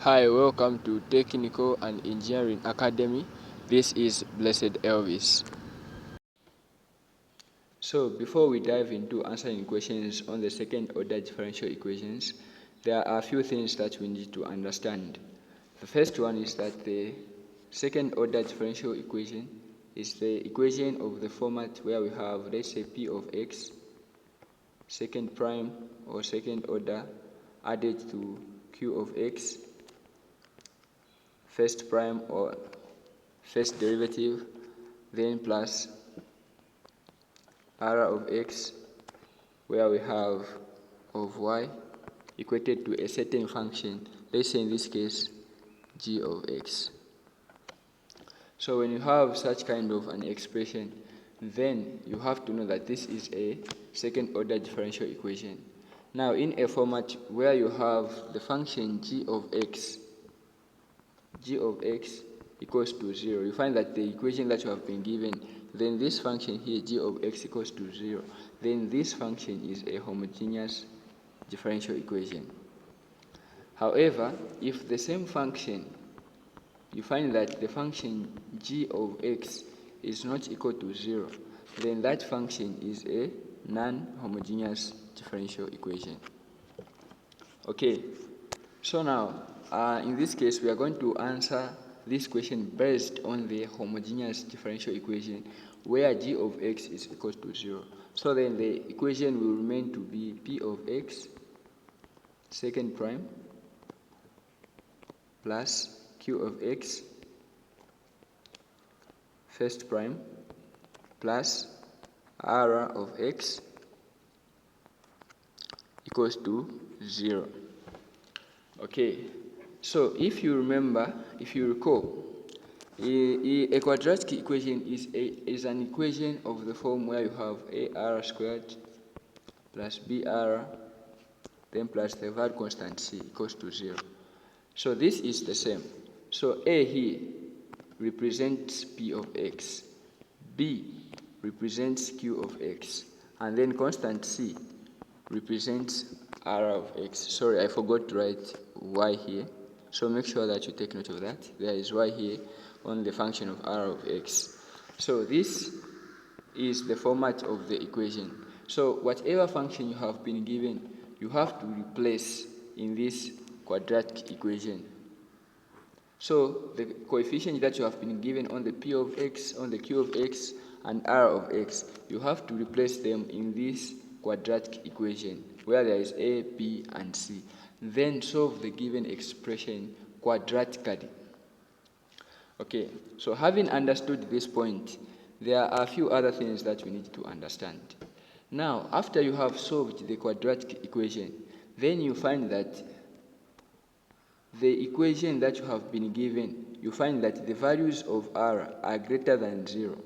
Hi, welcome to Technical and Engineering Academy. This is Blessed Elvis. So before we dive into answering questions on the second order differential equations, there are a few things that we need to understand. The first one is that the second order differential equation is the equation of the format where we have, let's say, p of x, second prime or second order added to q of x, first prime or first derivative, then plus r of x, where we have of y equated to a certain function, let's say in this case g of x. So when you have such kind of an expression, then you have to know that this is a second order differential equation. Now in a format where you have the function g of x equals to 0, you find that the equation that you have been given, then this function here, g of x equals to 0, then this function is a homogeneous differential equation. However, if the same function, you find that the function g of x is not equal to 0, then that function is a non-homogeneous differential equation. Okay, so now in this case we are going to answer this question based on the homogeneous differential equation where g of x is equal to 0. So then the equation will remain to be p of x second prime plus q of x first prime plus r of x equals to 0. Okay, so if you recall, a quadratic equation is an equation of the form where you have ar squared plus br then plus the value constant c equals to 0. So this is the same. So a here represents p of x, b represents q of x, and then constant c represents r of x. Sorry, I forgot to write y here, so make sure that you take note of that. There is y here on the function of r of x. So this is the format of the equation. So whatever function you have been given, you have to replace in this quadratic equation. So the coefficient that you have been given on the p of x, on the q of x, and r of x, you have to replace them in this quadratic equation where there is a, b, and c. Then solve the given expression quadratically. Okay, so having understood this point, there are a few other things that we need to understand. Now, after you have solved the quadratic equation, then you find that the equation that you have been given, you find that the values of r are greater than 0.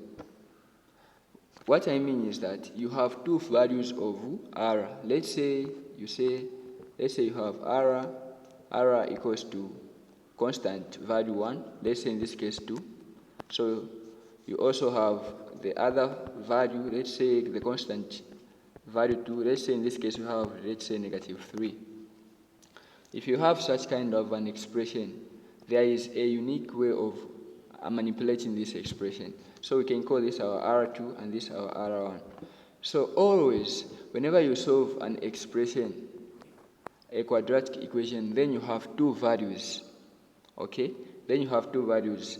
What I mean is that you have two values of r. Let's say you have r equals to constant value 1, let's say in this case 2. So you also have the other value, let's say the constant value 2, let's say in this case you have, let's say, negative 3. If you have such kind of an expression, there is a unique way of manipulating this expression. So we can call this our R2 and this our R1. So always, whenever you solve an expression, a quadratic equation, then you have two values. Okay? Then you have two values.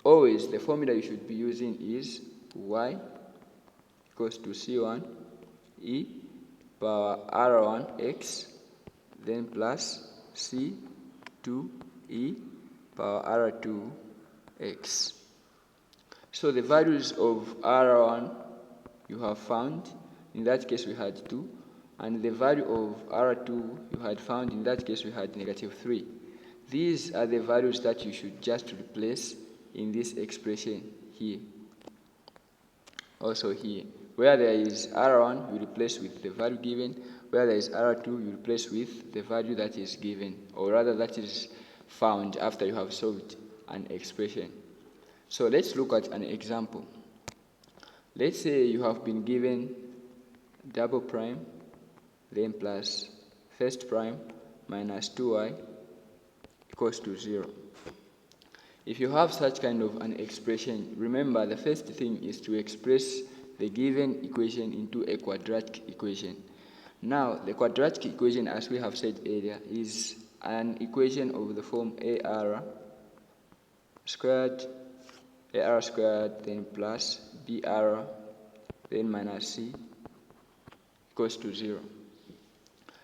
Always, the formula you should be using is y equals to c1 e power r1 x, then plus c2 e power r2 x. So the values of r1 you have found, in that case we had 2, and the value of r2 you had found, in that case we had negative 3. These are the values that you should just replace in this expression here. Also here, where there is r1, you replace with the value given. Where there is r2, you replace with the value that is given, or rather that is found after you have solved an expression. So let's look at an example. Let's say you have been given double prime, then plus first prime minus 2y equals to 0. If you have such kind of an expression, remember the first thing is to express the given equation into a quadratic equation. Now, the quadratic equation, as we have said earlier, is an equation of the form AR squared, then plus BR, then minus C equals to 0.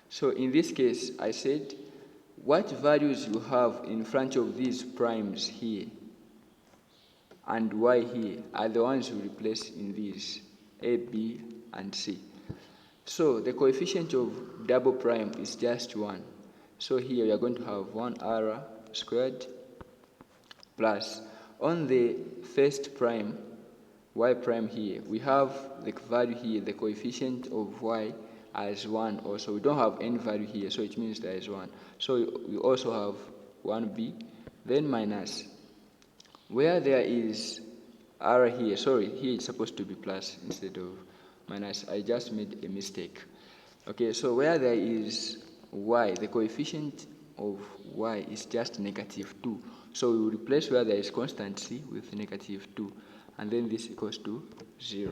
So in this case, I said, what values you have in front of these primes here and y here are the ones you replace in these, A, B, and C. So the coefficient of double prime is just 1. So here we are going to have 1r squared plus, on the first prime, y prime here, we have the value here, the coefficient of y as 1 also. We don't have any value here, so it means there is 1. So we also have 1b, then minus, where there is r here, sorry, here it's supposed to be plus instead of minus. I just made a mistake. Okay, so where there is y, the coefficient of y is just -2. So we will replace where there is constant c with -2, and then this equals to 0.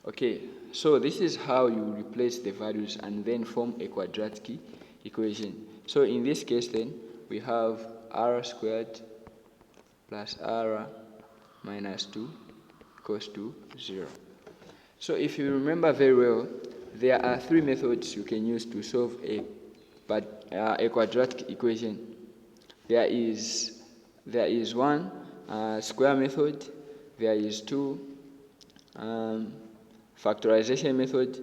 Okay, so this is how you replace the values and then form a quadratic equation. So in this case then, we have r squared plus r minus 2 equals to 0. So if you remember very well, there are 3 methods you can use to solve a quadratic equation. There is one square method, there is 2 factorization method,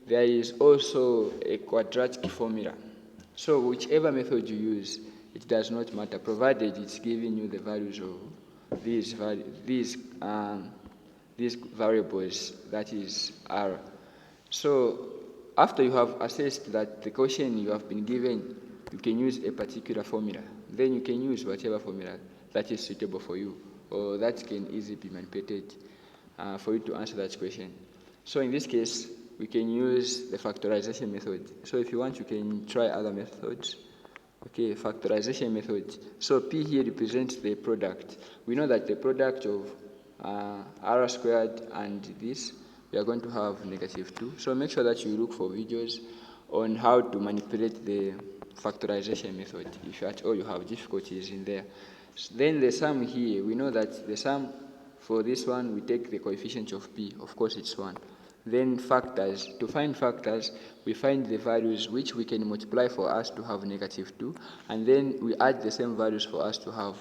there is also a quadratic formula. So whichever method you use, it does not matter, provided it's giving you the values of these variables, that is r. So after you have assessed that the question you have been given, you can use a particular formula, then you can use whatever formula that is suitable for you, or that can easily be manipulated for you to answer that question. So in this case, we can use the factorization method. So if you want, you can try other methods. Okay, factorization method. So P here represents the product. We know that the product of r squared and this, we are going to have -2. So make sure that you look for videos on how to manipulate the factorization method if at all you have difficulties in there. Then the sum here, we know that the sum for this one, we take the coefficient of P, of course it's 1. Then factors, to find factors, we find the values which we can multiply for us to have -2, and then we add the same values for us to have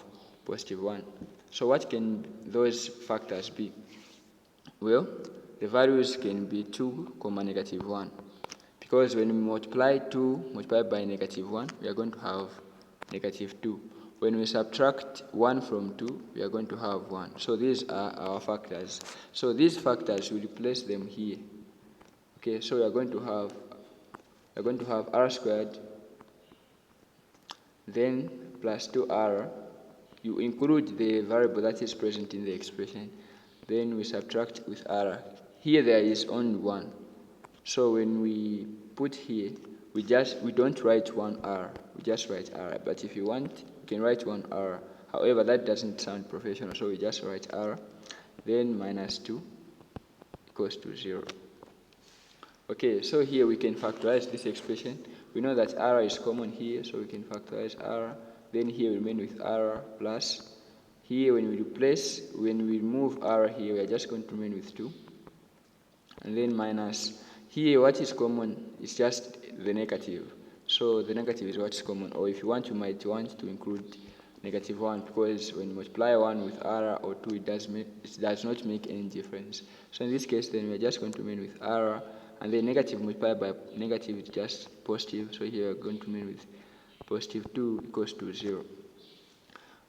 +1. So what can those factors be? Well, the values can be 2, -1. Because when we multiply 2 multiplied by -1, we are going to have -2. When we subtract 1 from 2, we are going to have 1. So these are our factors. So these factors, we replace them here. Okay, so we are going to have r squared, then plus 2r. You include the variable that is present in the expression. Then we subtract with r. Here there is only 1. So when we put here, we don't write 1r, we just write r. But if you want, you can write 1r. However, that doesn't sound professional, so we just write r. Then -2 equals to 0. Okay, so here we can factorize this expression. We know that r is common here, so we can factorize r. Then here we remain with r plus. Here when we remove r here, we are just going to remain with 2. And then minus. Here what is common is just the negative. So the negative is what's common. Or if you want, you might want to include -1, because when you multiply 1 with r or 2, it does not make any difference. So in this case, then we are just going to remain with r, and then negative multiplied by negative is just positive. So here we are going to remain with +2 equals to 0.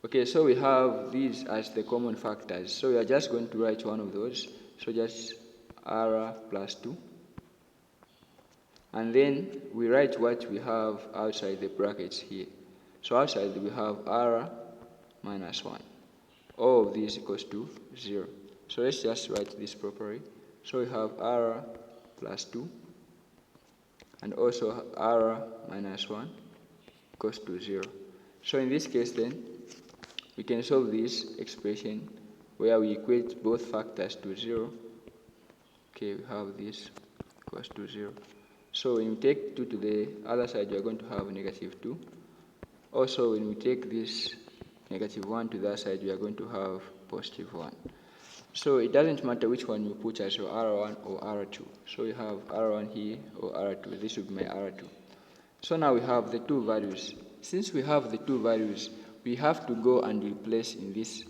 Okay, so we have these as the common factors. So we are just going to write one of those. So just r plus 2. And then we write what we have outside the brackets here. So outside we have r minus 1. All of these equals to 0. So let's just write this properly. So we have r plus 2 and also r minus 1 equals to 0. So in this case then, we can solve this expression where we equate both factors to 0. Okay, we have this equals to 0. So when we take 2 to the other side, we are going to have negative 2. Also, when we take this negative 1 to the other side, we are going to have positive 1. So it doesn't matter which one you put as your R1 or R2. So you have R1 here or R2. This would be my R2. So now we have the two values. Since we have the two values, we have to go and replace in this.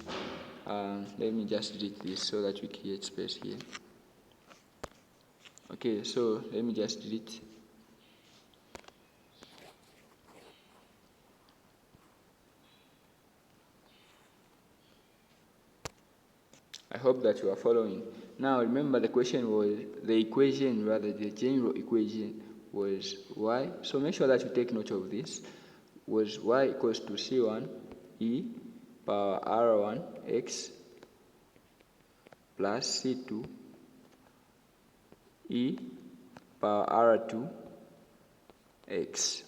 Let me just delete this so that we create space here. Okay, so let me just delete. I hope that you are following. Now remember the general equation was y. So make sure that you take note of this. Was y equals to C1 e power R1 x plus C2 e power R2 x.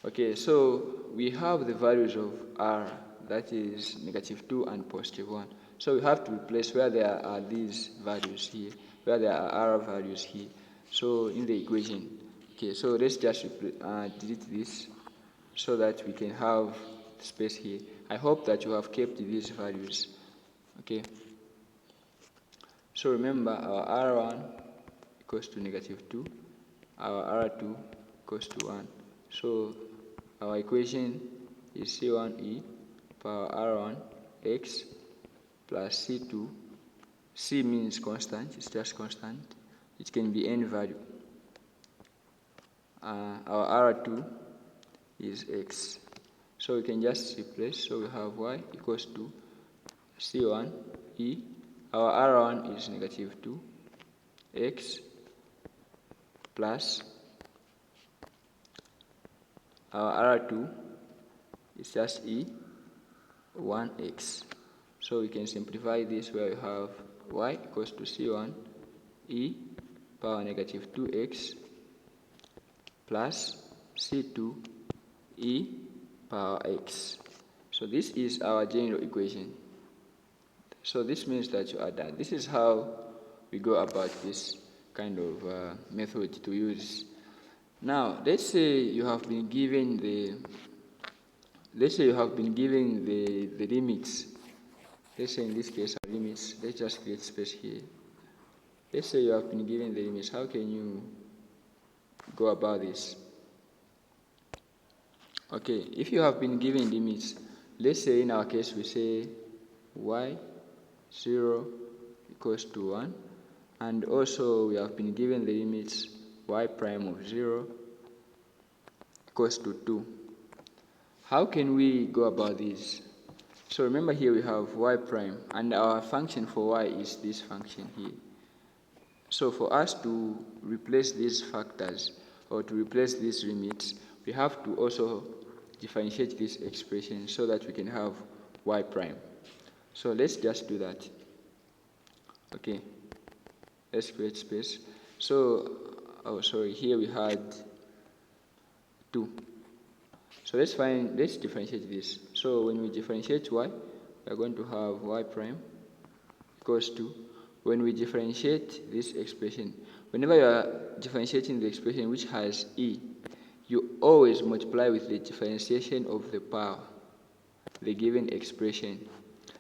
Okay, so we have the values of r, that is negative 2 and positive 1. So we have to replace where there are these values here, where there are r values here. So in the equation, okay, so let's just delete this so that we can have space here. I hope that you have kept these values. Okay. So remember our r1 equals to negative 2, our r2 equals to 1. So our equation is C1e power R1 x plus C2. C means constant, it's just constant. It can be any value. Our R2 is x. So we can just replace. So we have y equals to C1e. Our R1 is negative 2 x plus our R2 is just e 1x. So we can simplify this where we have y equals to C1 e power negative 2x plus C2 e power x. So this is our general equation. So this means that you are done. This is how we go about this kind of method to use. Now, let's say you have been given the limits. Let's say in this case our limits. Let's just create space here. Let's say you have been given the limits. How can you go about this? Okay, if you have been given limits, let's say in our case we say y 0 equals to 1, and also we have been given the limits y prime of 0 equals to 2. How can we go about this? So remember here we have y prime, and our function for y is this function here. So for us to replace these factors or to replace these limits, we have to also differentiate this expression so that we can have y prime. So let's just do that. Okay, let's create space. So, here we had 2. So let's differentiate this. So when we differentiate y, we are going to have y prime equals to, when we differentiate this expression, whenever you are differentiating the expression which has e, you always multiply with the differentiation of the power, the given expression.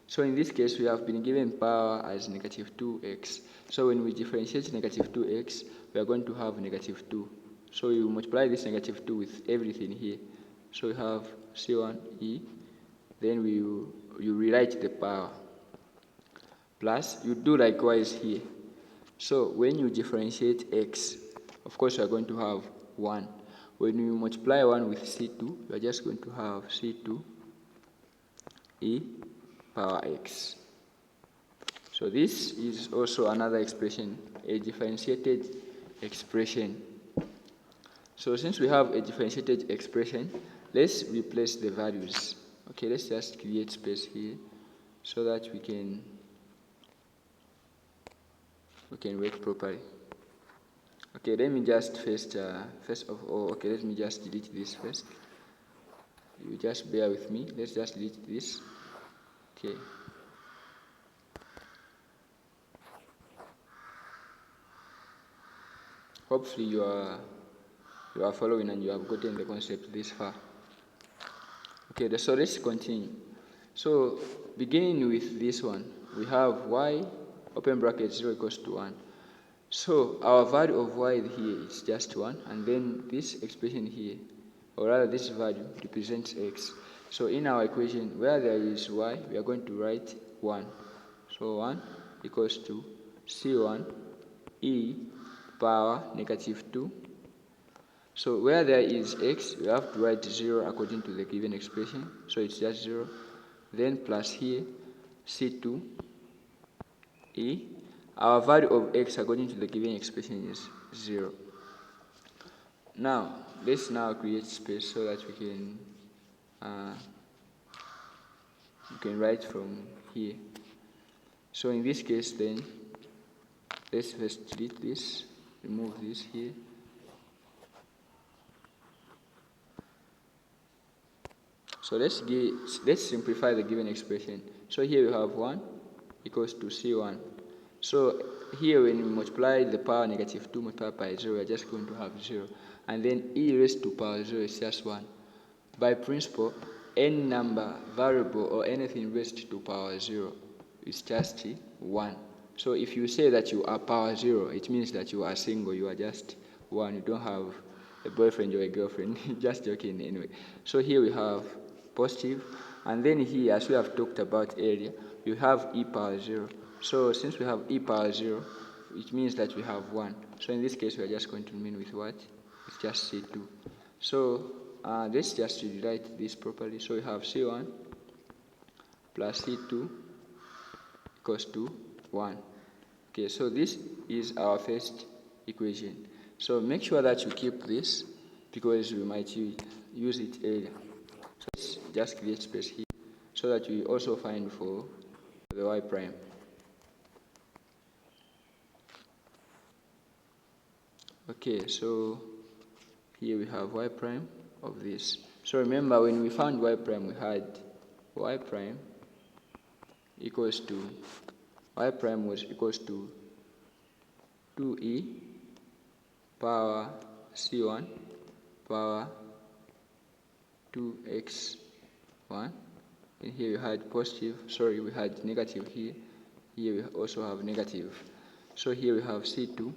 So in this case, we have been given power as negative 2x. So when we differentiate negative 2x, we are going to have negative 2. So you multiply this negative 2 with everything here. So we have C1e, then you rewrite the power, plus you do likewise here. So when you differentiate x, of course you are going to have 1. When you multiply 1 with C2, you are just going to have C2 e power x. So this is also another expression, a differentiated expression. So since we have a differentiated expression, let's replace the values. Okay, let's just create space here so that we can work properly. Okay, let me just first of all, okay, let me just delete this first. You just bear with me. Let's just delete this. Okay. Hopefully you are following and you have gotten the concept this far. Okay, so let's continue. So beginning with this one, we have y open bracket 0 equals to 1. So our value of y here is just 1, and then this expression here, or rather this value, represents x. So in our equation, where there is y, we are going to write 1. So 1 equals to c1 e power negative 2. So where there is x, we have to write 0 according to the given expression. So it's just 0. Then plus here, c2 e. Our value of x according to the given expression is 0. Now, let's now create space so that we can write from here. So in this case then, let's first delete this, remove this here. So let's simplify the given expression. So here we have 1 equals to c1. So here when we multiply the power negative 2 multiplied by 0, we are just going to have 0. And then e raised to power 0 is just 1. By principle, any number, variable, or anything raised to power 0 is just 1. So if you say that you are power 0, it means that you are single, you are just 1. You don't have a boyfriend or a girlfriend. Just joking anyway. So here we have positive, and then here, as we have talked about earlier, you have e power 0. So since we have e power 0, it means that we have 1. So in this case, we are just going to remain with what? It's just c2. So let's just rewrite this properly. So we have c1 plus c2 equals to 1. Okay, so this is our first equation. So make sure that you keep this because we might use it earlier. So let's just create space here so that we also find for the y prime. Okay, so here we have y prime of this. So remember when we found y prime, we had y prime equals to, y prime was equals to 2e power c1 power 2x1. And here we had positive, we had negative here. Here we also have negative. So here we have c2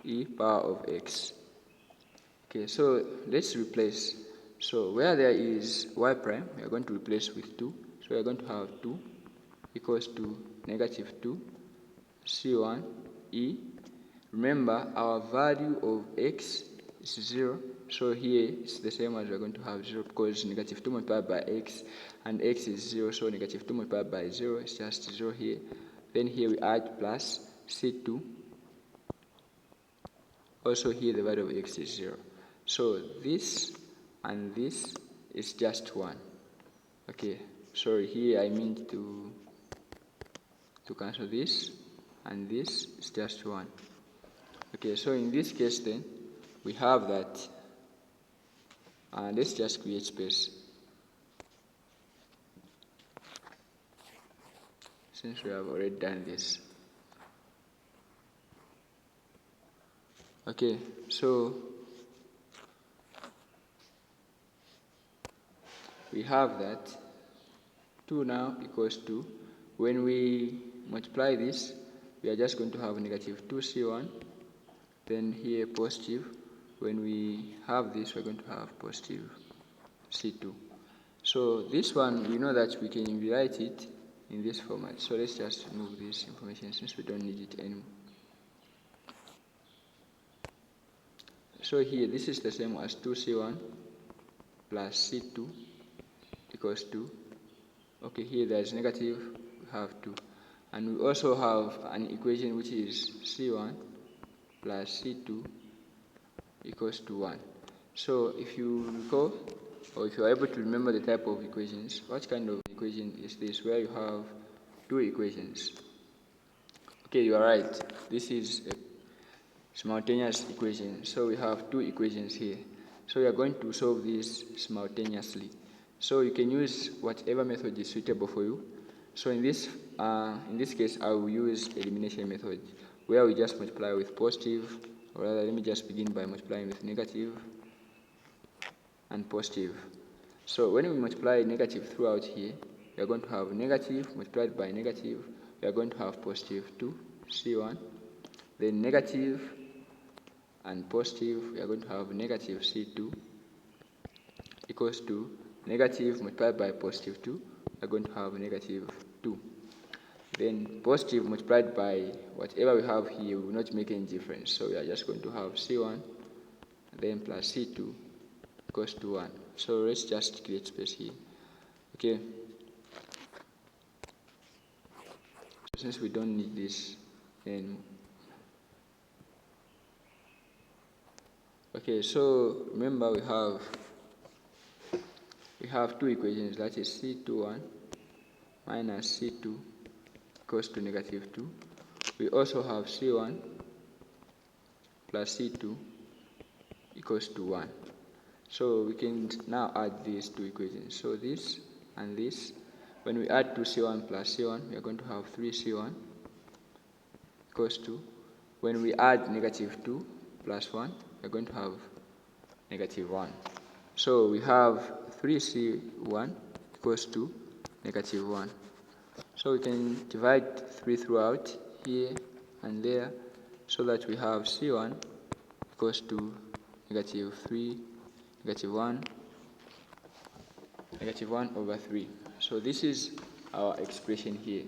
e power of x. Okay, so let's replace. So where there is y prime, we are going to replace with 2. So we are going to have 2 equals to negative 2 c1 e. Remember, our value of x is 0. So here it's the same as we're going to have 0 because negative 2 multiplied by x, and x is 0. So negative 2 multiplied by 0 is just 0 here. Then here we add plus c2. Also here the value of x is 0. So this and this is just 1. Okay, sorry, here I mean to cancel this, and this is just 1. Okay, so in this case then, we have that. Let's just create space. Since we have already done this. Okay, so we have that 2 now equals to, when we multiply this, we are just going to have negative 2c1, then here positive. When we have this, we're going to have positive c2. So this one, we know that we can rewrite it in this format. So let's just remove this information since we don't need it anymore. So here, this is the same as 2c1 plus c2 equals 2. Okay, here there is negative, we have 2. And we also have an equation which is c1 plus c2 equals to 1. So if you recall, or if you are able to remember the type of equations, what kind of equation is this where you have 2 equations? Okay, you are right. This is a simultaneous equation. So we have 2 equations here. So we are going to solve this simultaneously. So you can use whatever method is suitable for you. So in this case, I will use elimination method, where we just multiply with positive, or rather, let me just begin by multiplying with negative and positive. So when we multiply negative throughout here, we are going to have negative multiplied by negative. We are going to have positive 2, C1. Then negative and positive, we are going to have negative C2 equals to negative multiplied by positive 2. We are going to have negative 2. Then positive multiplied by whatever we have here will not make any difference. So we are just going to have C1 then plus C2 equals to 1. So let's just create space here. Okay. Since we don't need this, then okay, so remember we have two equations, that is C21 minus C2 equals to negative 2. We also have C1 plus C2 equals to 1. So we can now add these two equations. So this and this, when we add 2C1 plus C1, we are going to have 3C1 equals to, when we add negative 2 plus 1, we are going to have negative 1. So we have 3C1 equals to negative 1. So we can divide 3 throughout here and there, so that we have C1 equals to negative 3, negative 1 over 3. So this is our expression here.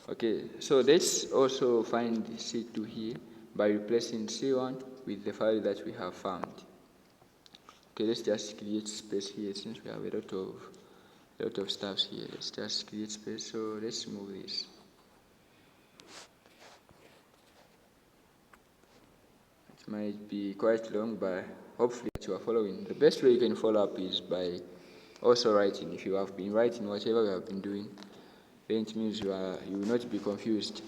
Okay, so let's also find C2 here by replacing C1 with the value that we have found. Okay, let's just create space here since we have a lot of stuff here. Let's just create space. So let's move this. It might be quite long, but hopefully you are following. The best way you can follow up is by also writing. If you have been writing whatever you have been doing, then it means you will not be confused.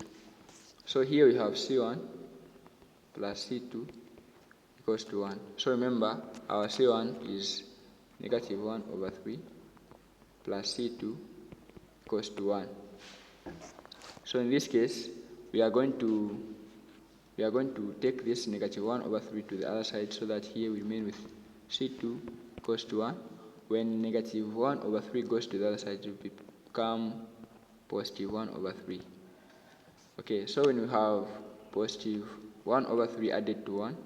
So here we have C1 plus C2 equals to 1. So remember, our C1 is negative 1 over 3 plus C2 equals to 1. So in this case, we are going to take this negative 1 over 3 to the other side, so that here we remain with C2 equals to 1. When negative 1 over 3 goes to the other side, it will become positive 1 over 3. Okay, so when we have positive 1 over 3 added to 1,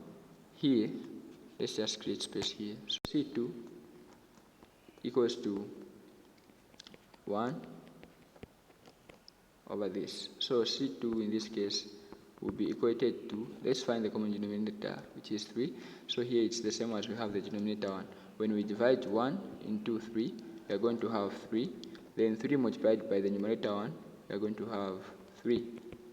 here, let's just create space here. So C2 equals to 1 over this. So C2 in this case will be equated to, let's find the common denominator, which is 3. So here it's the same as we have the denominator 1. When we divide 1 into 3, we are going to have 3. Then 3 multiplied by the numerator 1, we are going to have 3.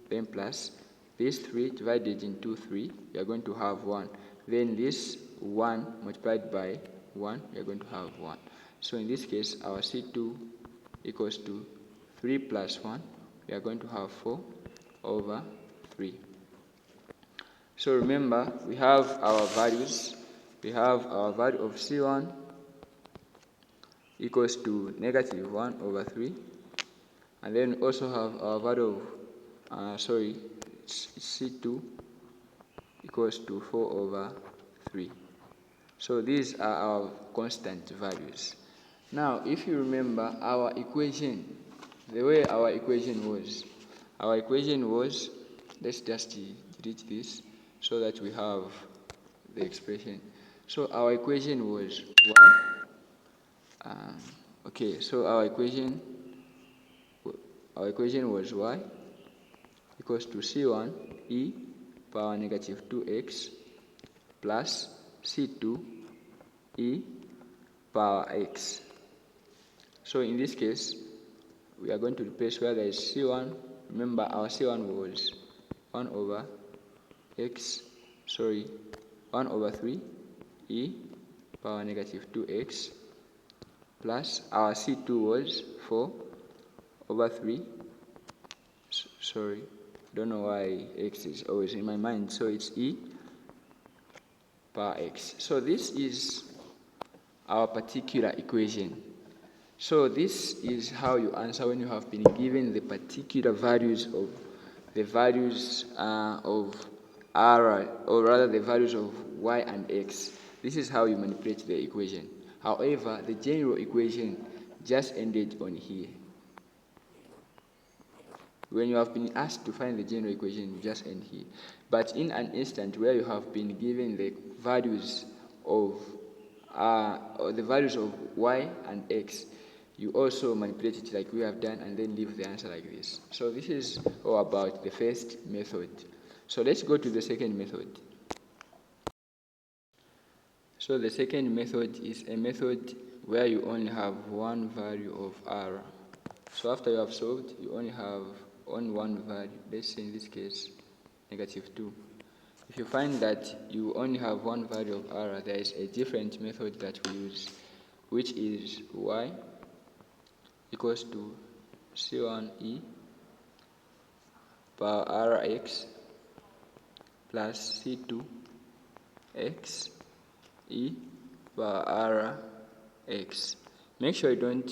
Then plus this 3 divided into 3, we are going to have 1. Then this 1 multiplied by 1, we are going to have 1. So in this case, our C2 equals to 3 plus 1, we are going to have 4 over 3. So remember, we have our values. We have our value of C1 equals to negative 1 over 3. And then we also have our value of, C2 equals to 4 over 3. So these are our constant values. Now, if you remember our equation, the way our equation was, let's just delete this so that we have the expression. So our equation was y. So our equation was y equals to C1 e power negative 2x plus C2 e power x. So in this case, we are going to replace where there is C1. Remember, our C1 was 1 over 3 e power negative 2x plus our C2 was 4 over 3. Don't know why x is always in my mind. So it's e power x. So this is our particular equation. So this is how you answer when you have been given the particular values of r, or rather the values of y and x. This is how you manipulate the equation. However, the general equation just ended on here. When you have been asked to find the general equation, you just end here. But in an instant where you have been given the values of y and x, you also manipulate it like we have done and then leave the answer like this. So this is all about the first method. So let's go to the second method. So the second method is a method where you only have one value of r. So after you have solved, you only have one value. Let's say in this case, -2. If you find that you only have one value of r, there is a different method that we use, which is y equals to c1e power rx plus c2x e power rx. Make sure you don't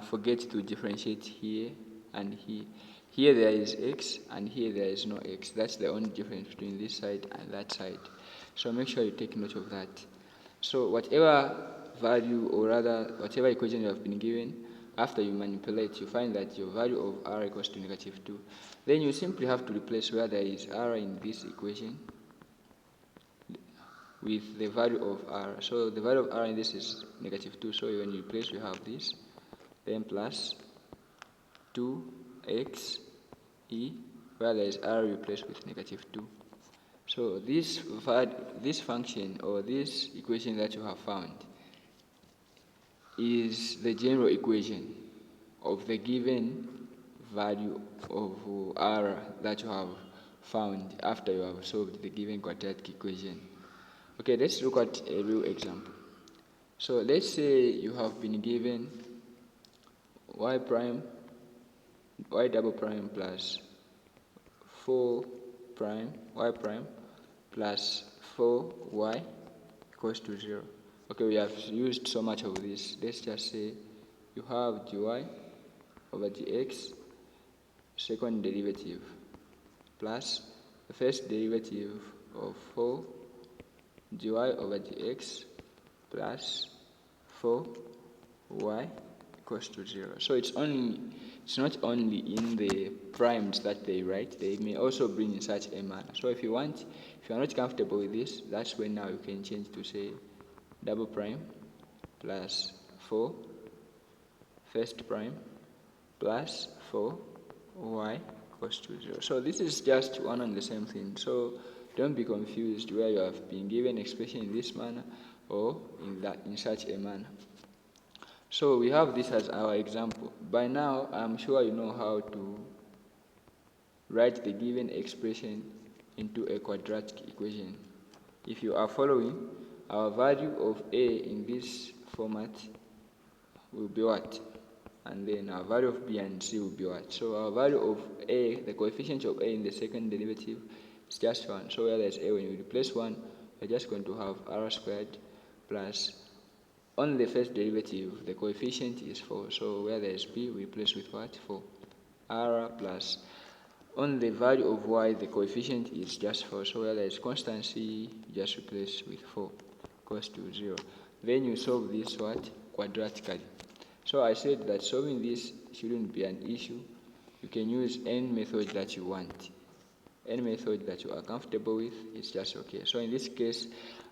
forget to differentiate here and here. Here there is x and here there is no x. That's the only difference between this side and that side. So make sure you take note of that. So whatever value, or rather whatever equation you have been given, after you manipulate, you find that your value of r equals to -2. Then you simply have to replace where there is r in this equation with the value of r. So the value of r in this is -2. So when you replace, you have this, then plus 2x e, where there is r, replace with -2. So this function, or this equation that you have found, is the general equation of the given value of r that you have found after you have solved the given quadratic equation. Okay, let's look at a real example. So let's say you have been given y double prime plus 4 prime y prime plus 4y equals to 0. Okay, we have used so much of this. Let's just say you have dy over dx, second derivative, plus the first derivative of 4 dy over dx plus 4y equals to 0. So it's not only in the primes that they write, they may also bring in such a manner. So if you are not comfortable with this, that's when now you can change to say double prime plus 4 first prime plus 4y equals to 0. So this is just one and the same thing. So don't be confused where you have been given expression in this manner or in such a manner. So we have this as our example. By now, I'm sure you know how to write the given expression into a quadratic equation. If you are following, our value of a in this format will be what? And then our value of b and c will be what? So our value of a, the coefficient of a in the second derivative, is just 1. So where there's a, when you replace 1, we're just going to have r squared plus, on the first derivative, the coefficient is 4. So where there's b, we replace with what? 4. R plus, on the value of y, the coefficient is just 4. So where there's constancy, you just replace with 4, equals to 0. Then you solve this what? Quadratically. So I said that solving this shouldn't be an issue. You can use any method that you want. Any method that you are comfortable with, it's just okay. So in this case,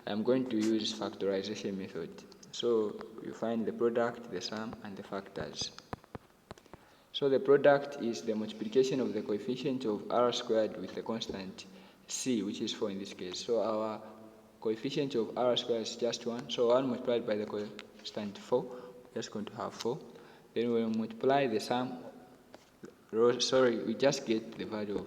I'm going to use factorization method. So you find the product, the sum, and the factors. So the product is the multiplication of the coefficient of r squared with the constant c, which is 4 in this case. So our coefficient of r squared is just 1. So 1 multiplied by the constant 4, we're just going to have 4. Then we multiply the sum. We just get the value of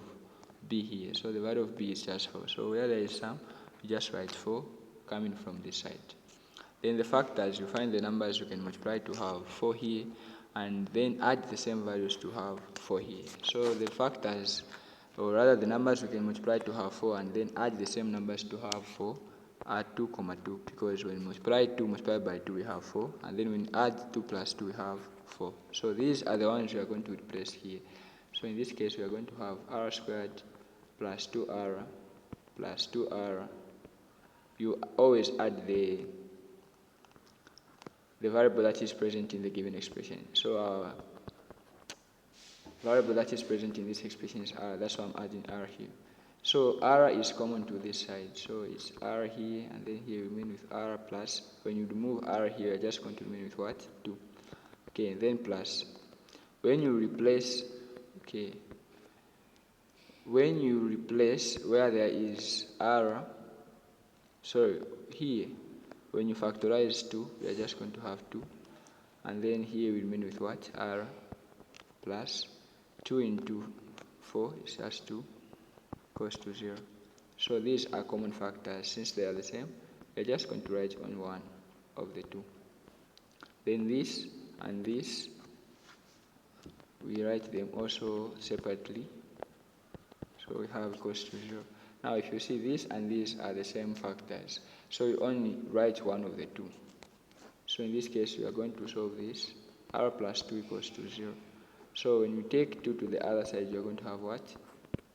b here. So the value of b is just 4. So where there is sum, we just write 4 coming from this side. Then the factors, you find the numbers you can multiply to have 4 here, and then add the same values to have 4 here. So the factors, or rather the numbers we can multiply to have 4 and then add the same numbers to have 4, are 2, 2, because when we multiply 2 multiplied by 2 we have 4, and then when we add 2 plus 2 we have 4. So these are the ones we are going to replace here. So in this case we are going to have r squared plus 2r plus 2r. You always add the variable that is present in the given expression. So our variable that is present in this expression is r, that's why I'm adding r here. So r is common to this side, so it's r here, and then here we remain with r plus. When you remove r here, you're just going to remain with what? 2. Okay, and then plus. When you replace, okay, when you replace where there is r, sorry, here, when you factorize 2, we are just going to have 2. And then here we remain with what? R plus 2 into 4 is just 2 equals to 0. So these are common factors. Since they are the same, we are just going to write only one of the two. Then this and this, we write them also separately. So we have equals to 0. Now if you see this and these are the same factors, so you only write one of the two. So in this case we are going to solve this. R plus 2 equals to 0. So when you take 2 to the other side, you're going to have what?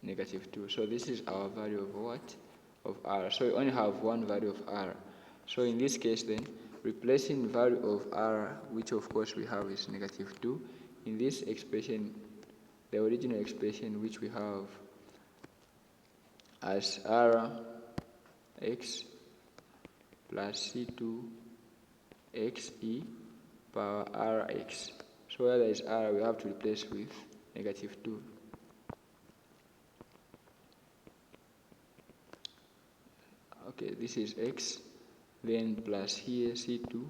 Negative 2. So this is our value of what? Of r. So you only have one value of r. So in this case then, replacing value of r, which of course we have is negative 2, in this expression, the original expression which we have as r x plus c2 xe power rx. So where there is r, we have to replace with negative 2. Okay, this is x, then plus here c2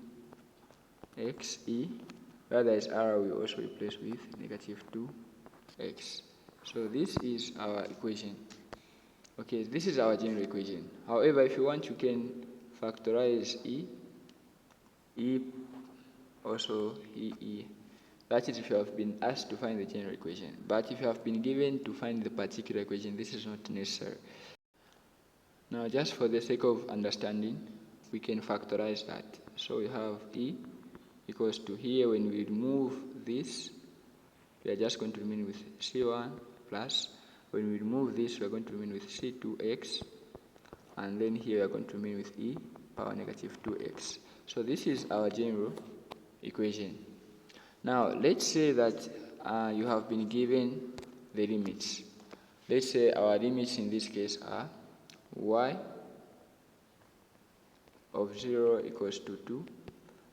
xe. Where there is r, we also replace with negative 2x. So this is our equation. Okay, this is our general equation. However, if you want, you can factorize e also e. That is if you have been asked to find the general equation. But if you have been given to find the particular equation, this is not necessary. Now, just for the sake of understanding, we can factorize that. So we have e equals to, here when we remove this, we are just going to remain with c1 plus, when we remove this, we are going to remain with c2x, and then here we are going to remain with e power negative 2x. So this is our general equation. Now let's say that you have been given the limits. Let's say our limits in this case are y of 0 equals to 2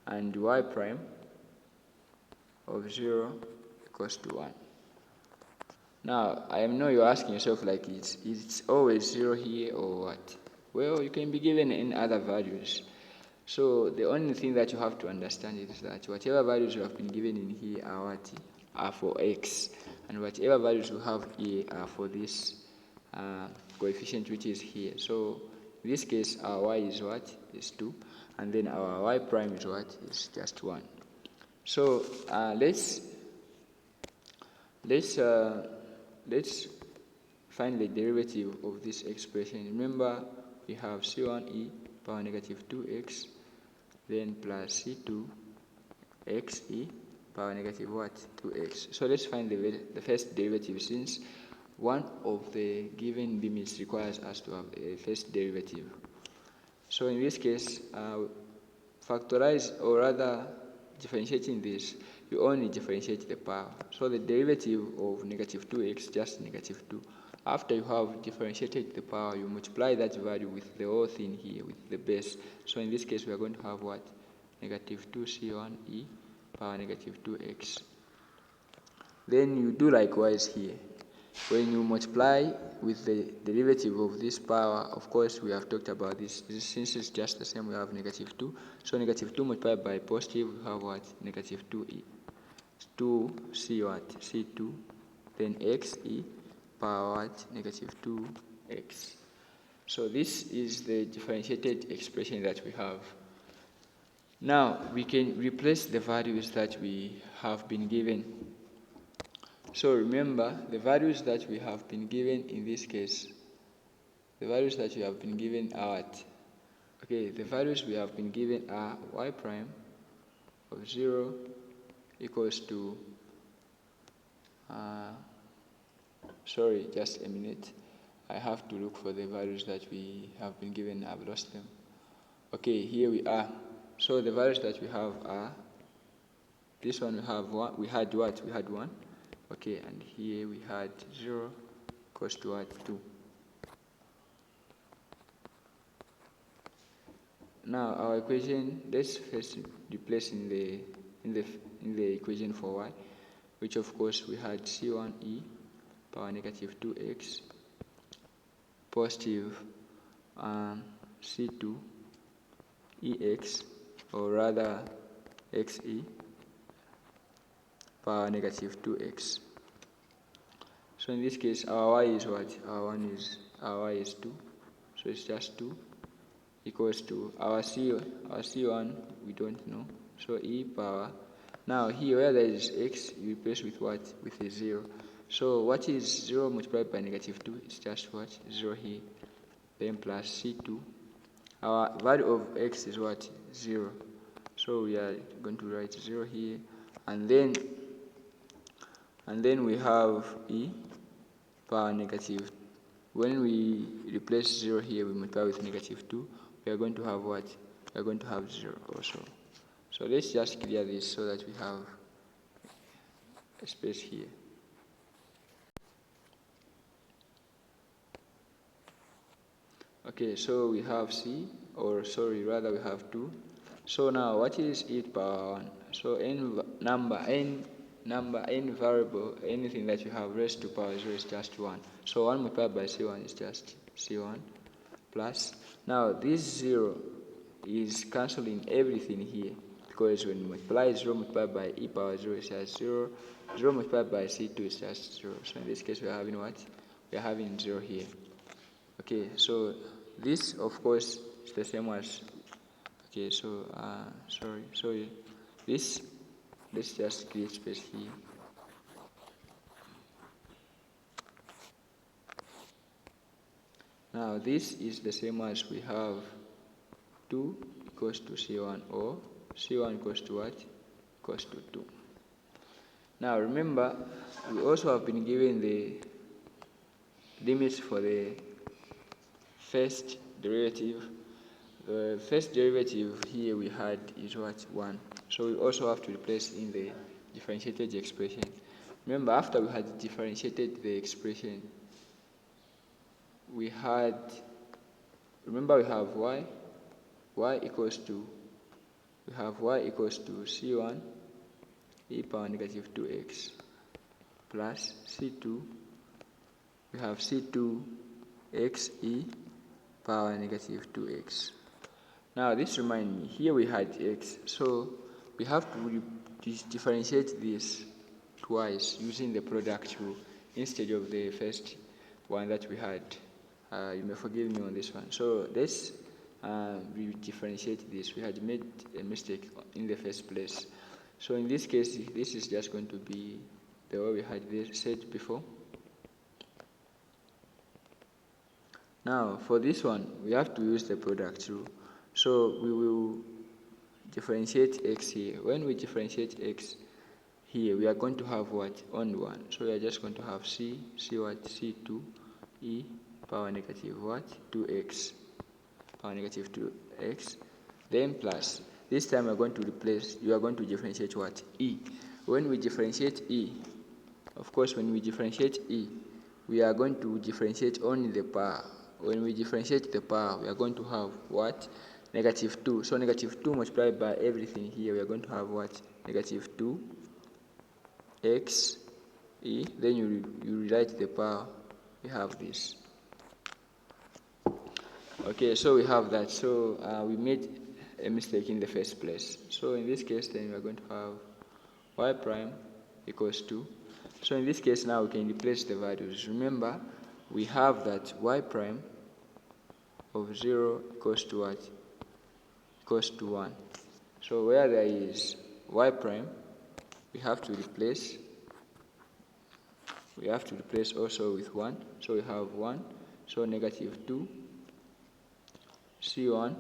and y prime of 0 equals to 1. Now I know you're asking yourself, like, it's always 0 here or what? Well, you can be given any other values. So the only thing that you have to understand is that whatever values you have been given in here are what? Are for x, and whatever values you have here are for this coefficient which is here. So in this case our y is what? Is 2, and then our y prime is what? Is just 1. So let's find the derivative of this expression. Remember, we have c1e power negative 2x, then plus c2 xe power negative what? 2x. So let's find the first derivative, since one of the given limits requires us to have a first derivative. So in this case, factorize, or rather differentiating this, you only differentiate the power. So the derivative of negative 2x, just negative 2. After you have differentiated the power, you multiply that value with the whole thing here, with the base. So in this case, we are going to have what? Negative 2c1e power negative 2x. Then you do likewise here. When you multiply with the derivative of this power, of course, we have talked about this. Since it's just the same, we have negative 2. So negative 2 multiplied by positive, we have what? Negative 2e. 2c what? c2, then xe power what? Negative 2x. So this is the differentiated expression that we have. Now we can replace the values that we have been given. So remember, the values that we have been given in this case, the values that we have been given are what? Okay, the values we have been given are y prime of 0 equals to, sorry, just a minute. I have to look for the values that we have been given. I've lost them. Okay, here we are. So the values that we have are, this one we have 1, we had what? We had 1. Okay, and here we had 0 equals to what? 2. Now our equation, let's first replace in the equation for y, which of course we had c1e power negative 2x positive c2 ex, or rather xe power negative 2x. So in this case our y is what? Our y is 2, so it's just 2 equals to our c1 we don't know, so e power. Now here where there is x, you replace with what? With a 0. So what is 0 multiplied by negative 2? It's just what? 0 here. Then plus c2. Our value of x is what? 0. So we are going to write 0 here, and then we have e power negative. When we replace 0 here, we multiply with negative 2. We are going to have what? We are going to have 0 also. So let's just clear this so that we have a space here. Okay, so we have c, or sorry, rather we have 2. So now what is e power 1? So n variable, anything that you have raised to power 0 is just 1. So 1 multiplied by c1 is just c1 plus. Now this 0 is cancelling everything here, because when you multiply 0 multiplied by e power 0 is just 0. 0 multiplied by c2 is just 0. So in this case we are having what? We are having 0 here. Okay, so this of course is the same as, okay, so sorry, this, let's just create space here. Now this is the same as we have 2 equals to c1, or c1 equals to what? Equals to 2. Now remember, we also have been given the limits for the first derivative. The first derivative here we had is what? 1. So we also have to replace in the differentiated expression. Remember, after we had differentiated the expression, we had, remember we have y equals to, we have y equals to c1 e power negative 2x plus c2, we have c2 x e power negative 2x. Now this reminds me, here we had x, so we have to differentiate this twice using the product rule instead of the first one that we had. You may forgive me on this one. So let's differentiate this. We had made a mistake in the first place. So in this case, this is just going to be the way we had said before. Now for this one, we have to use the product rule. So we will differentiate x here. When we differentiate x here, we are going to have what? Only 1. So we are just going to have c what? c2 e power negative what? 2x power negative 2x, then plus. This time we are going to replace, you are going to differentiate what? E. When we differentiate e, of course when we differentiate e, we are going to differentiate only the power. When we differentiate the power, we are going to have what? Negative 2. So negative 2 multiplied by everything here, we are going to have what? Negative 2 x e, then you rewrite the power, we have this. Okay, so we have that. So we made a mistake in the first place. So in this case, then we are going to have y prime equals 2. So in this case, now we can replace the values. Remember, we have that y prime of 0 equals to what? Equals to 1. So where there is y prime, we have to replace. We have to replace also with 1. So we have 1. So negative 2 c1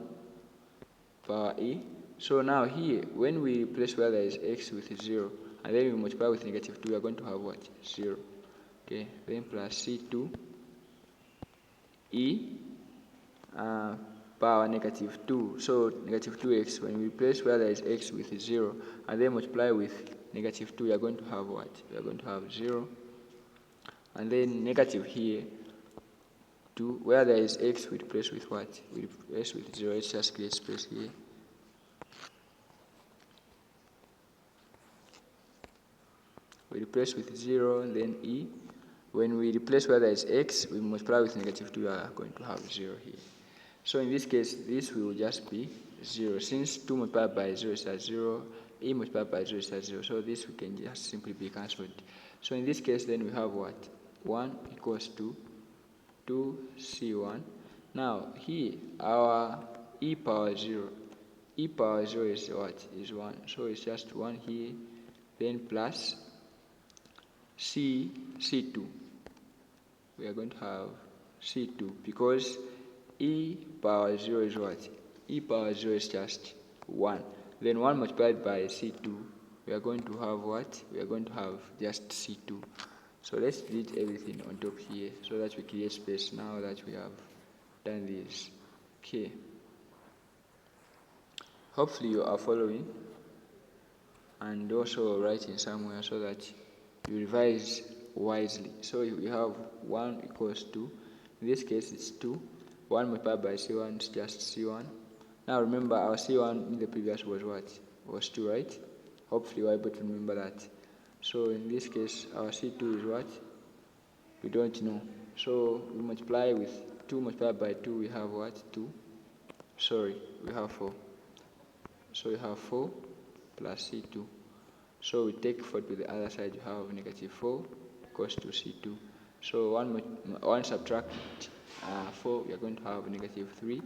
power e. So now here, when we replace where there is x with 0, and then we multiply with negative 2, we are going to have what? 0. Okay, then plus c2 e power negative 2. So negative 2x, when we replace where there is x with 0, and then multiply with negative 2, we are going to have what? We are going to have 0. And then negative here, 2, where there is x, we replace with what? We replace with 0. Let's just create space here. We replace with 0, and then e. When we replace where there is x, we multiply with negative 2, we are going to have 0 here. So in this case, this will just be 0. Since 2 multiplied by 0 is at 0, e multiplied by 0 is at 0. So this we can just simply be cancelled. So in this case, then we have what? 1 equals to 2c1. Now here, our e power 0. E power 0 is what? Is 1. So it's just 1 here, then plus c2. We are going to have c2 because e power 0 is what? E power 0 is just 1. Then 1 multiplied by c2, we are going to have what? We are going to have just c2. So let's delete everything on top here so that we create space now that we have done this. Okay. Hopefully you are following and also writing somewhere so that you revise wisely. So we have 1 equals 2. In this case, it's 2. 1 multiplied by c1 is just c1. Now remember, our c1 in the previous was what? Was 2, right? Hopefully you are able to remember that. So in this case, our c2 is what? We don't know. So we multiply with 2 multiplied by 2, we have what? 2. Sorry, we have 4. So we have 4 plus c2. So we take 4 to the other side, you have negative 4 equals to c2. So 1 subtract 4, we are going to have negative 3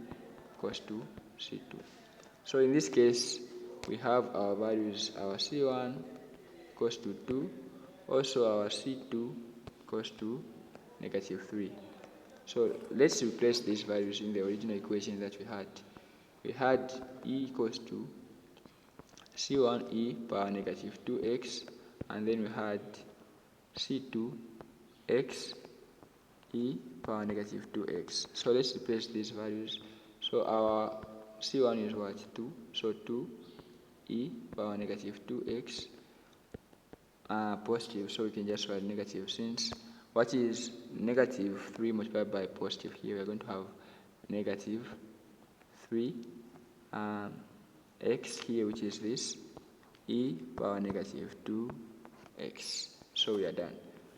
equals to c2. So in this case, we have our values, our c1 equals to 2, also our c2 equals to negative 3. So let's replace these values in the original equation that we had. We had e equals to c1 e power negative 2x, and then we had c2 x e power negative 2x. So let's replace these values. So our c1 is what? 2. So 2 e power negative 2x positive. So we can just write negative, since what is negative 3 multiplied by positive here, we're going to have negative 3 x here, which is this, e power negative 2x. So we are done.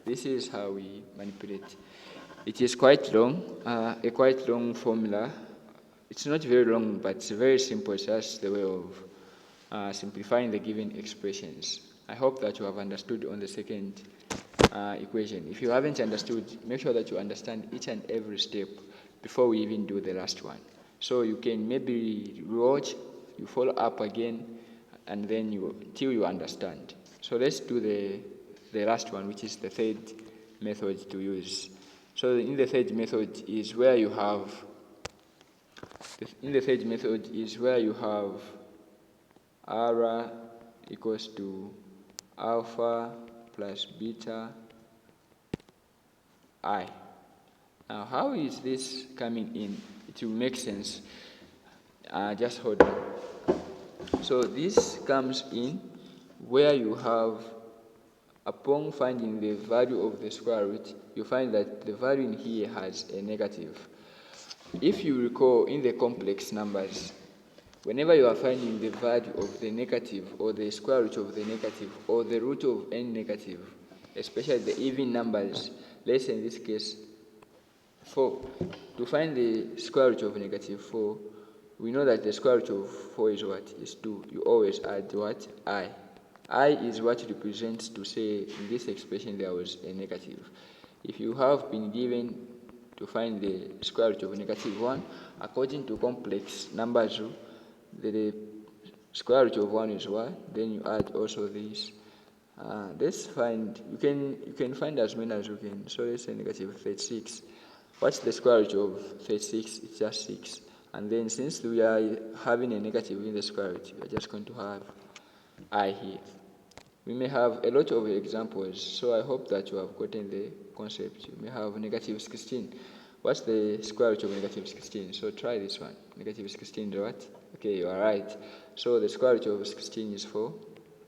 This is how we manipulate. It is quite long, a quite long formula. It's not very long, but it's very simple. It's just the way of simplifying the given expressions. I hope that you have understood on the second equation. If you haven't understood, make sure that you understand each and every step before we even do the last one. So you can maybe watch, you follow up again, and then till you understand. So let's do the last one, which is the third method to use. So in the third method is where you have r equals to alpha plus beta I. Now how is this coming in? It will make sense. Just hold on. So this comes in where you have, upon finding the value of the square root, you find that the value in here has a negative. If you recall, in the complex numbers, whenever you are finding the value of the negative or the square root of the negative or the root of any negative, especially the even numbers, let's say in this case 4, to find the square root of negative 4, we know that the square root of 4 is what? Is 2. You always add what? I. I is what represents to say in this expression there was a negative. If you have been given to find the square root of negative 1, according to complex numbers rule, the square root of 1 is 1, then you add also this. Let's find, you can find as many as you can. So let's say negative 36. What's the square root of 36? It's just 6. And then since we are having a negative in the square root, we are just going to have I here. We may have a lot of examples, so I hope that you have gotten the concept. You may have negative 16. What's the square root of negative 16? So try this one. Negative 16 is what? Okay, you are right. So the square root of 16 is 4.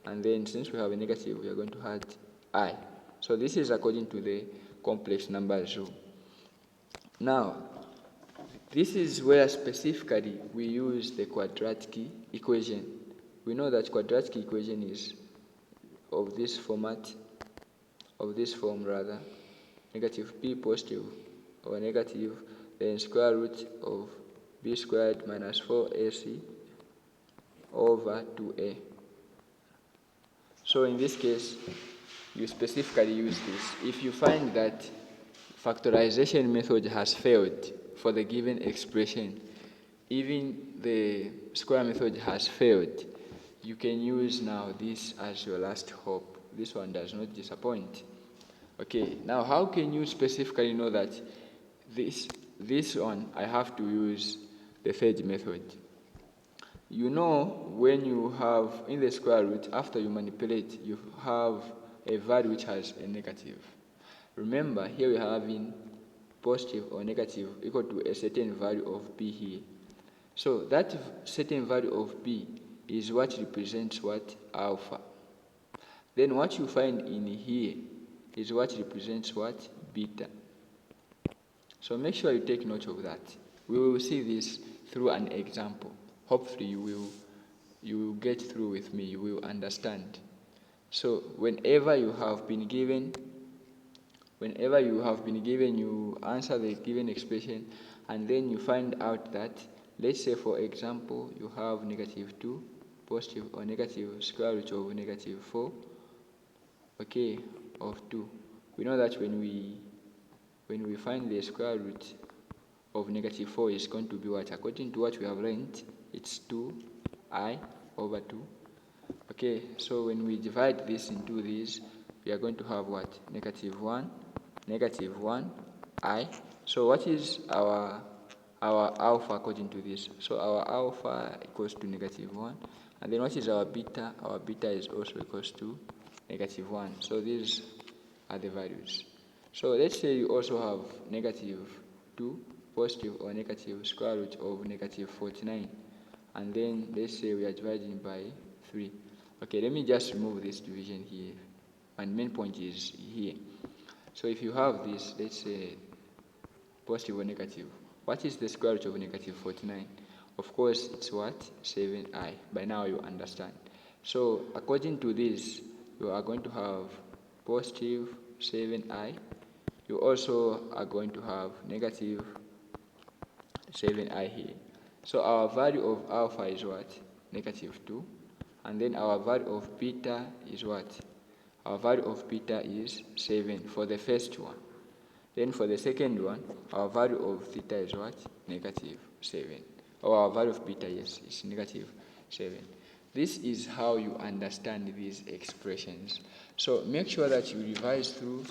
And then since we have a negative, we are going to add I. So this is according to the complex numbers rule. Now, this is where specifically we use the quadratic equation. We know that quadratic equation is of this format, of this form rather, negative b positive or negative, then square root of b squared minus 4ac over 2a. So in this case, you specifically use this. If you find that factorization method has failed for the given expression, even the square method has failed, you can use now this as your last hope. This one does not disappoint. Okay, now how can you specifically know that this one I have to use the third method? You know when you have in the square root, after you manipulate, you have a value which has a negative. Remember, here we are having positive or negative equal to a certain value of b here. So that certain value of b is what represents what? Alpha. Then what you find in here is what represents what? Beta. So make sure you take note of that. We will see this through an example. Hopefully you will get through with me, you will understand. So whenever you have been given, you answer the given expression, and then you find out that, let's say for example, you have negative 2, positive or negative square root of negative 4, okay, of 2. We know that when we find the square root of negative 4 is going to be what? According to what we have learned, it's 2i over 2. Okay, so when we divide this into these, we are going to have what? Negative 1, negative 1, I. So what is our alpha according to this? So our alpha equals to negative 1. And then what is our beta? Our beta is also equals to negative 1. So these are the values. So let's say you also have negative 2, positive or negative square root of negative 49. And then let's say we are dividing by 3. Okay, let me just remove this division here. And main point is here. So if you have this, let's say positive or negative, what is the square root of negative 49? Of course, it's what? 7i. By now you understand. So according to this, you are going to have positive 7i. You also are going to have negative 7i here. So our value of alpha is what? Negative 2. And then our value of beta is what? Our value of beta is 7 for the first one. Then for the second one, our value of theta is what? Negative 7. Or our value of beta, yes, is negative 7. This is how you understand these expressions. So make sure that you revise through,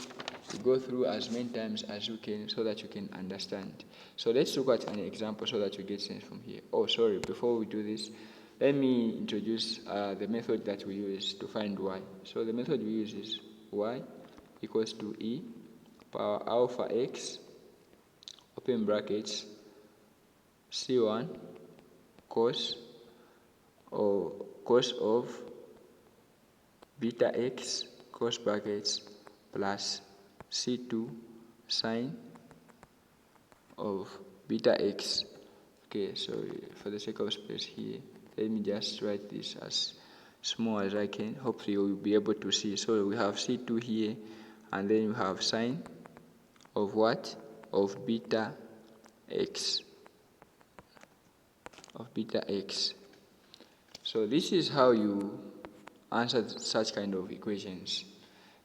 you go through as many times as you can so that you can understand. So let's look at an example so that you get sense from here. Oh, sorry, before we do this, let me introduce the method that we use to find y. So the method we use is y equals to e power alpha x, open brackets, c1 cos of beta x, cos brackets, plus c2 sine of beta x. Okay, so for the sake of space here, let me just write this as small as I can. Hopefully you will be able to see. So we have c2 here, and then you have sine of what? Of beta x. Of beta x. So this is how you answer such kind of equations.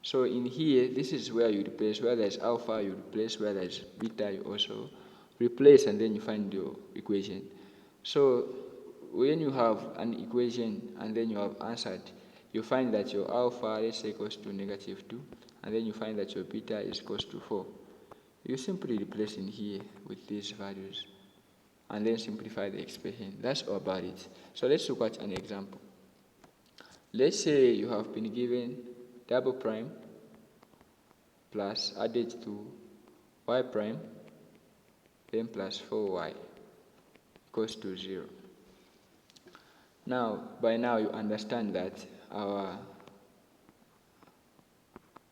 So in here, this is where you replace. Where there's alpha, you replace. Where there's beta, you also replace, and then you find your equation. So when you have an equation and then you have answered, you find that your alpha, let's say, equals to negative 2, and then you find that your beta is equals to 4. You simply replace in here with these values. and then simplify the expression. That's all about it. So let's look at an example. Let's say you have been given double prime plus added to y prime then plus 4y equals to 0. Now, by now you understand that our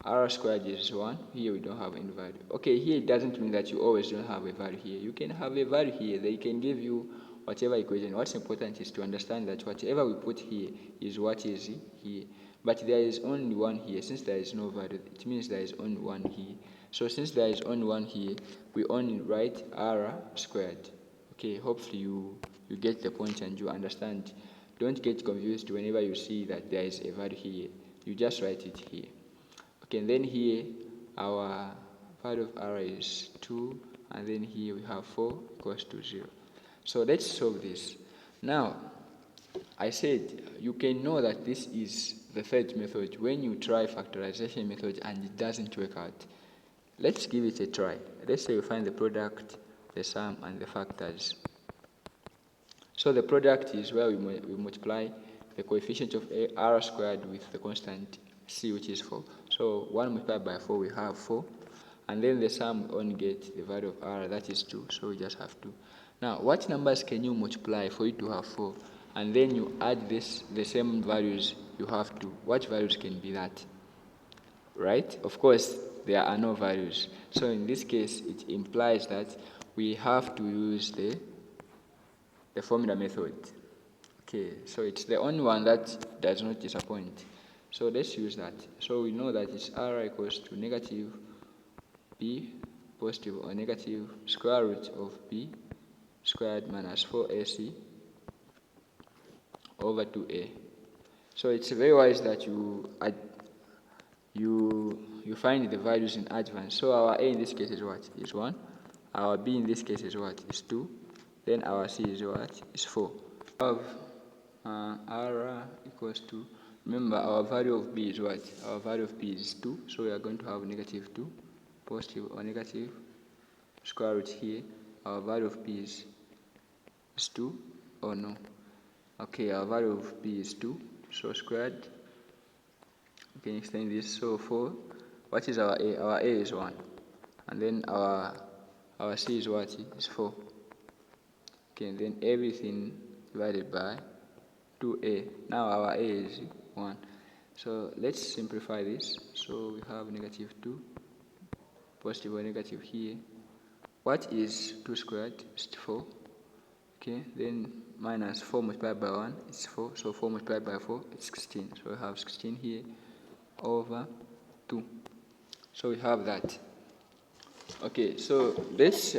r squared is 1. Here we don't have any value. Okay, here it doesn't mean that you always don't have a value here. You can have a value here. They can give you whatever equation. What's important is to understand that whatever we put here is what is here. But there is only one here. Since there is no value, it means there is only one here. So since there is only one here, we only write r squared. Okay, hopefully you get the point and you understand. Don't get confused whenever you see that there is a value here. You just write it here. Okay, and then here our value of r is 2, and then here we have 4 equals to 0. So let's solve this. Now, I said you can know that this is the third method when you try factorization method and it doesn't work out. Let's give it a try. Let's say we find the product, the sum, and the factors. So the product is where we multiply the coefficient of r squared with the constant c, which is 4. So 1 multiplied by 4, we have 4. And then the sum, we only get the value of r, that is 2. So we just have 2. Now, what numbers can you multiply for you to have 4? And then you add the same values, you have 2. What values can be that? Right? Of course, there are no values. So in this case, it implies that we have to use the formula method. Okay, so it's the only one that does not disappoint. So let's use that. So we know that it's r equals to negative b positive or negative square root of b squared minus 4ac over 2a. So it's very wise that you find the values in advance. So our a in this case is what? Is 1. Our b in this case is what? Is 2. Then our c is what? Is 4. Of r equals to, remember our value of b is what? Our value of b is 2. So we are going to have negative 2, positive or negative square root here. Our value of b is 2 or no? Okay, our value of b is 2. So squared. We can extend this. So 4. What is our a? Our a is 1. And then our c is what? Is 4. Okay, and then everything divided by 2a. Now our a is 1. So let's simplify this. So we have negative 2, positive or negative here. What is 2 squared? It's 4. Okay, then minus 4 multiplied by 1 is 4. So 4 multiplied by 4 is 16. So we have 16 here over 2. So we have that. Okay, so let's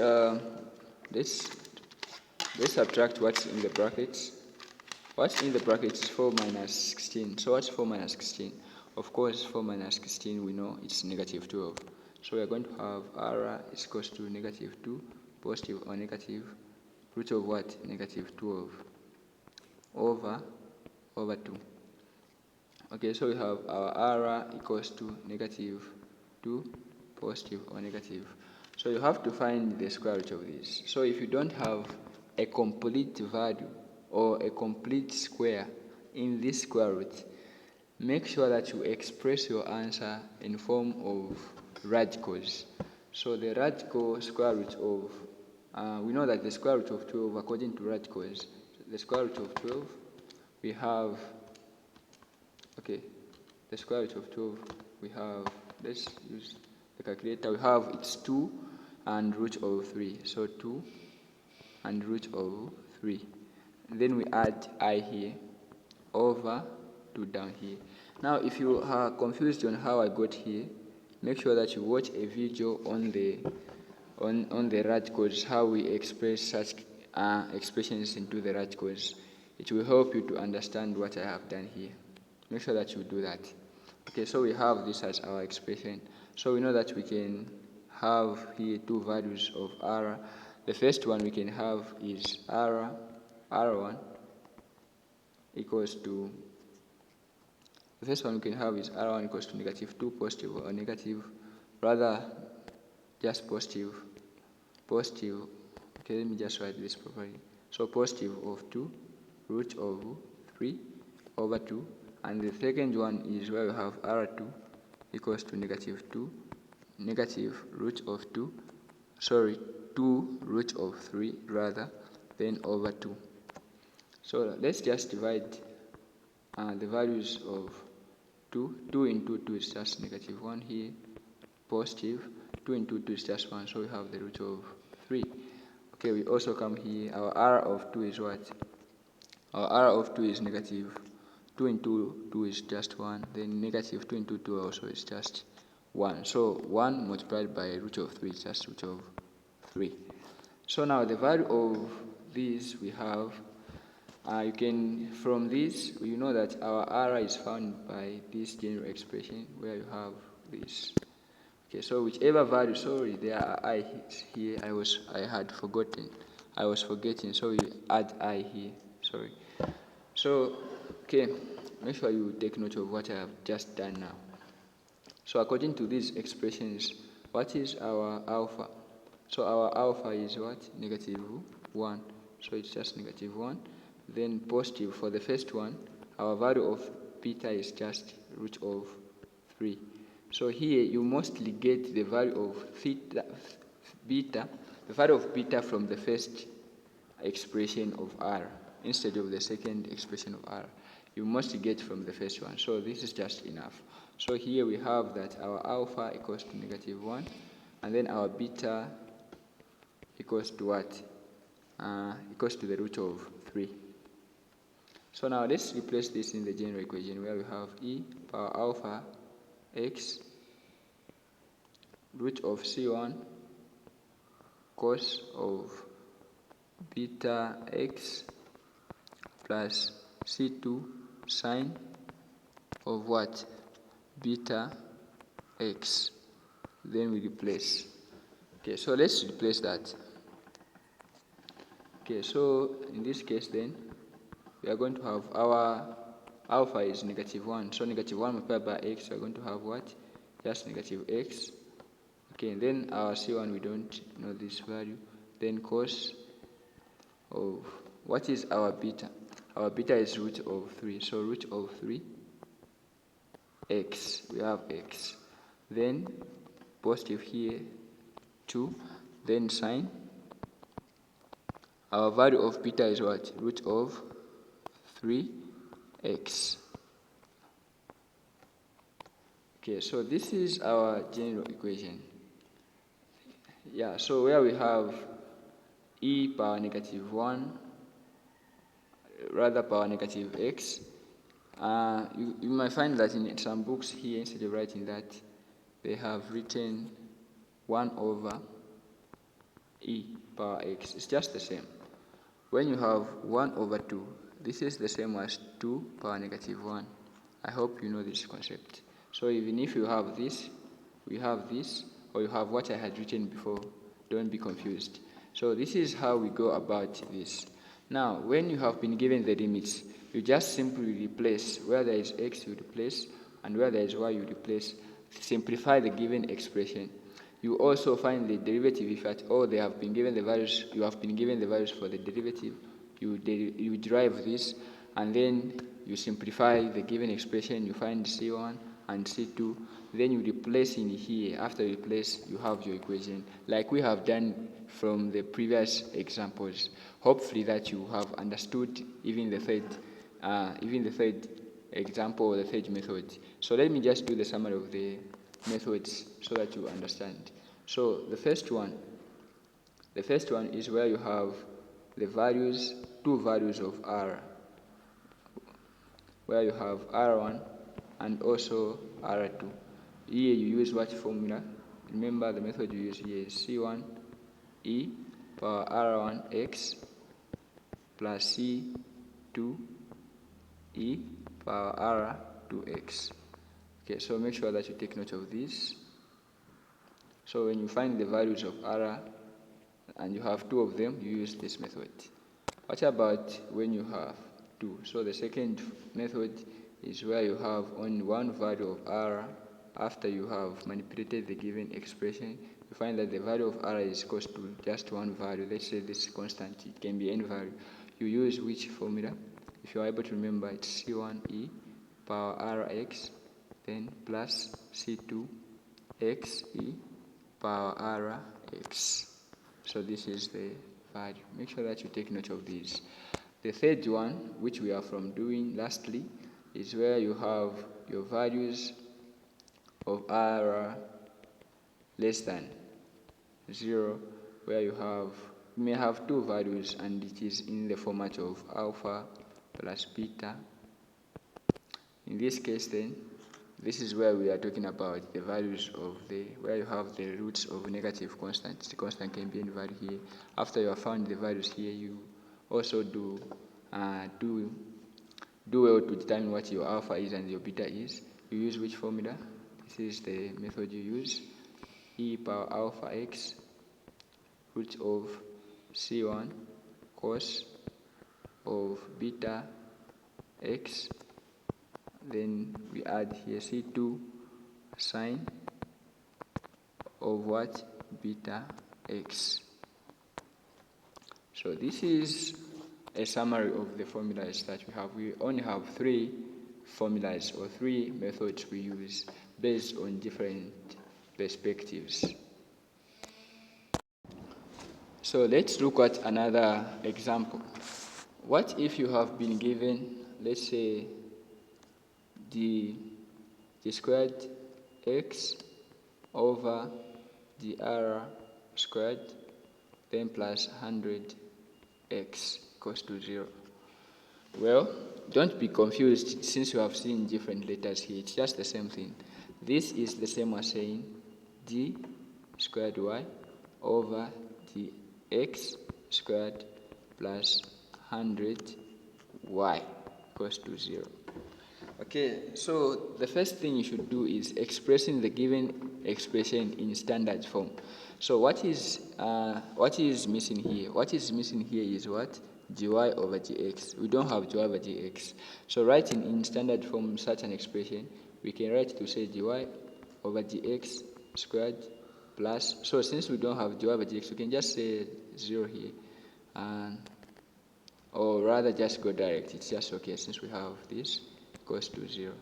subtract what's in the brackets. What's in the brackets is 4 minus 16. So what's 4 minus 16? Of course, 4 minus 16, we know it's negative 12. So we are going to have r is equals to negative 2, positive or negative, root of what? Negative 12 over 2. Okay, so we have our r equals to negative 2, positive or negative. So you have to find the square root of this. So if you don't have a complete value or a complete square in this square root, make sure that you express your answer in form of radicals. So the radical square root of, we know that the square root of 12 according to radicals, the square root of 12, we have, okay, the square root of 12, we have, let's use the calculator, we have it's 2 and root of 3. So 2 and root of 3. And then we add I here over 2 down here. Now if you are confused on how I got here, make sure that you watch a video on the radicals, how we express such expressions into the radicals. It will help you to understand what I have done here. Make sure that you do that. Okay, so we have this as our expression. So we know that we can have here 2 values of r. The first one we can have is r1 equals to, the first one we can have is r1 equals to negative 2, positive or negative, rather just positive Okay, let me just write this properly. So positive of 2 root of 3 over 2, and the second one is where we have r2 equals to negative 2, negative root of 2, 2 root of 3 rather, then over 2. So let's just divide the values of 2. 2 into 2 is just negative 1 here, positive 2 into 2 is just 1, so we have the root of 3. Okay, we also come here, our r of 2 is what? Our r of 2 is negative 2 into 2 is just 1, then negative 2 into 2 also is just 1. So 1 multiplied by root of 3 is just root of 3. So now the value of these we have, you can, from this, you know that our r is found by this general expression where you have this. Okay, so whichever value, sorry, there are I here, I had forgotten. I was forgetting, so we add I here, sorry. So, okay, make sure you take note of what I have just done now. So according to these expressions, what is our alpha? So our alpha is what? Negative 1. So it's just negative 1. Then positive for the first one, our value of beta is just root of 3. So here you mostly get the value of beta, the value of beta from the first expression of r instead of the second expression of r. You must get from the first one. So this is just enough. So here we have that our alpha equals to negative 1, and then our beta equals to what? Equals to the root of 3. So now let's replace this in the general equation where we have e power alpha x root of c1 cos of beta x plus c2 sine of what? Beta x. Then we replace. Okay, so let's replace that. Okay, so in this case then, we are going to have our alpha is negative 1. So negative 1 multiplied by x, we are going to have what? Just negative x. Okay, and then our c1, we don't know this value. Then cos of, what is our beta? Our beta is root of 3. So root of 3 x, we have x. Then positive here 2. Then sine. Our value of beta is what? Root of 3x. Okay, so this is our general equation. Yeah, so where we have e power negative 1, rather power negative x, you might find that in some books here, instead of writing that, they have written 1 over e power x. It's just the same. When you have 1 over 2, this is the same as 2 power negative 1. I hope you know this concept. So even if you have this, we have this, or you have what I had written before, don't be confused. So this is how we go about this. Now, when you have been given the limits, you just simply replace. Where there is x, you replace, and where there is y, you replace. Simplify the given expression. You also find the derivative. If at all they have been given the values, you have been given the values for the derivative, you derive this, and then you simplify the given expression. You find c1 and c2. Then you replace in here. After you replace, you have your equation, like we have done from the previous examples. Hopefully that you have understood even the third example or the third method. So let me just do the summary of the methods so that you understand. So the first one is where you have the values, two values of r, where you have r1 and also r2. Here you use what formula? Remember the method you use here is c1 e power r1 x plus c2 e power r2x. Okay, so make sure that you take note of this. So when you find the values of r and you have two of them, you use this method. What about when you have two? So the second method is where you have only one value of r. After you have manipulated the given expression, you find that the value of r is equals to just one value. Let's say this constant, it can be any value. You use which formula? If you are able to remember, it's C1e power rx, then plus C2xe power rx. So this is the value. Make sure that you take note of these. The third one, which we are from doing lastly, is where you have your values of r less than 0, where you may have two values and it is in the format of alpha plus beta. In this case then, this is where we are talking about the values of where you have the roots of negative constants. The constant can be any value here. After you have found the values here, you also do well to determine what your alpha is and your beta is. You use which formula? This is the method you use. E power alpha x root of C1 cos of beta x, then we add here C2 sine of what? Beta x. So this is a summary of the formulas that we have. We only have 3 formulas or 3 methods we use based on different perspectives. So let's look at another example. What if you have been given, let's say, the squared x over the r squared, then plus 100x equals to 0. Well, don't be confused since you have seen different letters here. It's just the same thing. This is the same as saying d squared y over the x squared plus 100y equals to 0. Okay, so the first thing you should do is expressing the given expression in standard form. So what is missing here? What is missing here is what? dy over dx. We don't have dy over dx. So writing in standard form such an expression, we can write to say dy over dx squared plus, so since we don't have dy over dx, we can just say 0 here, or rather just go direct. It's just okay since we have this equals to 0.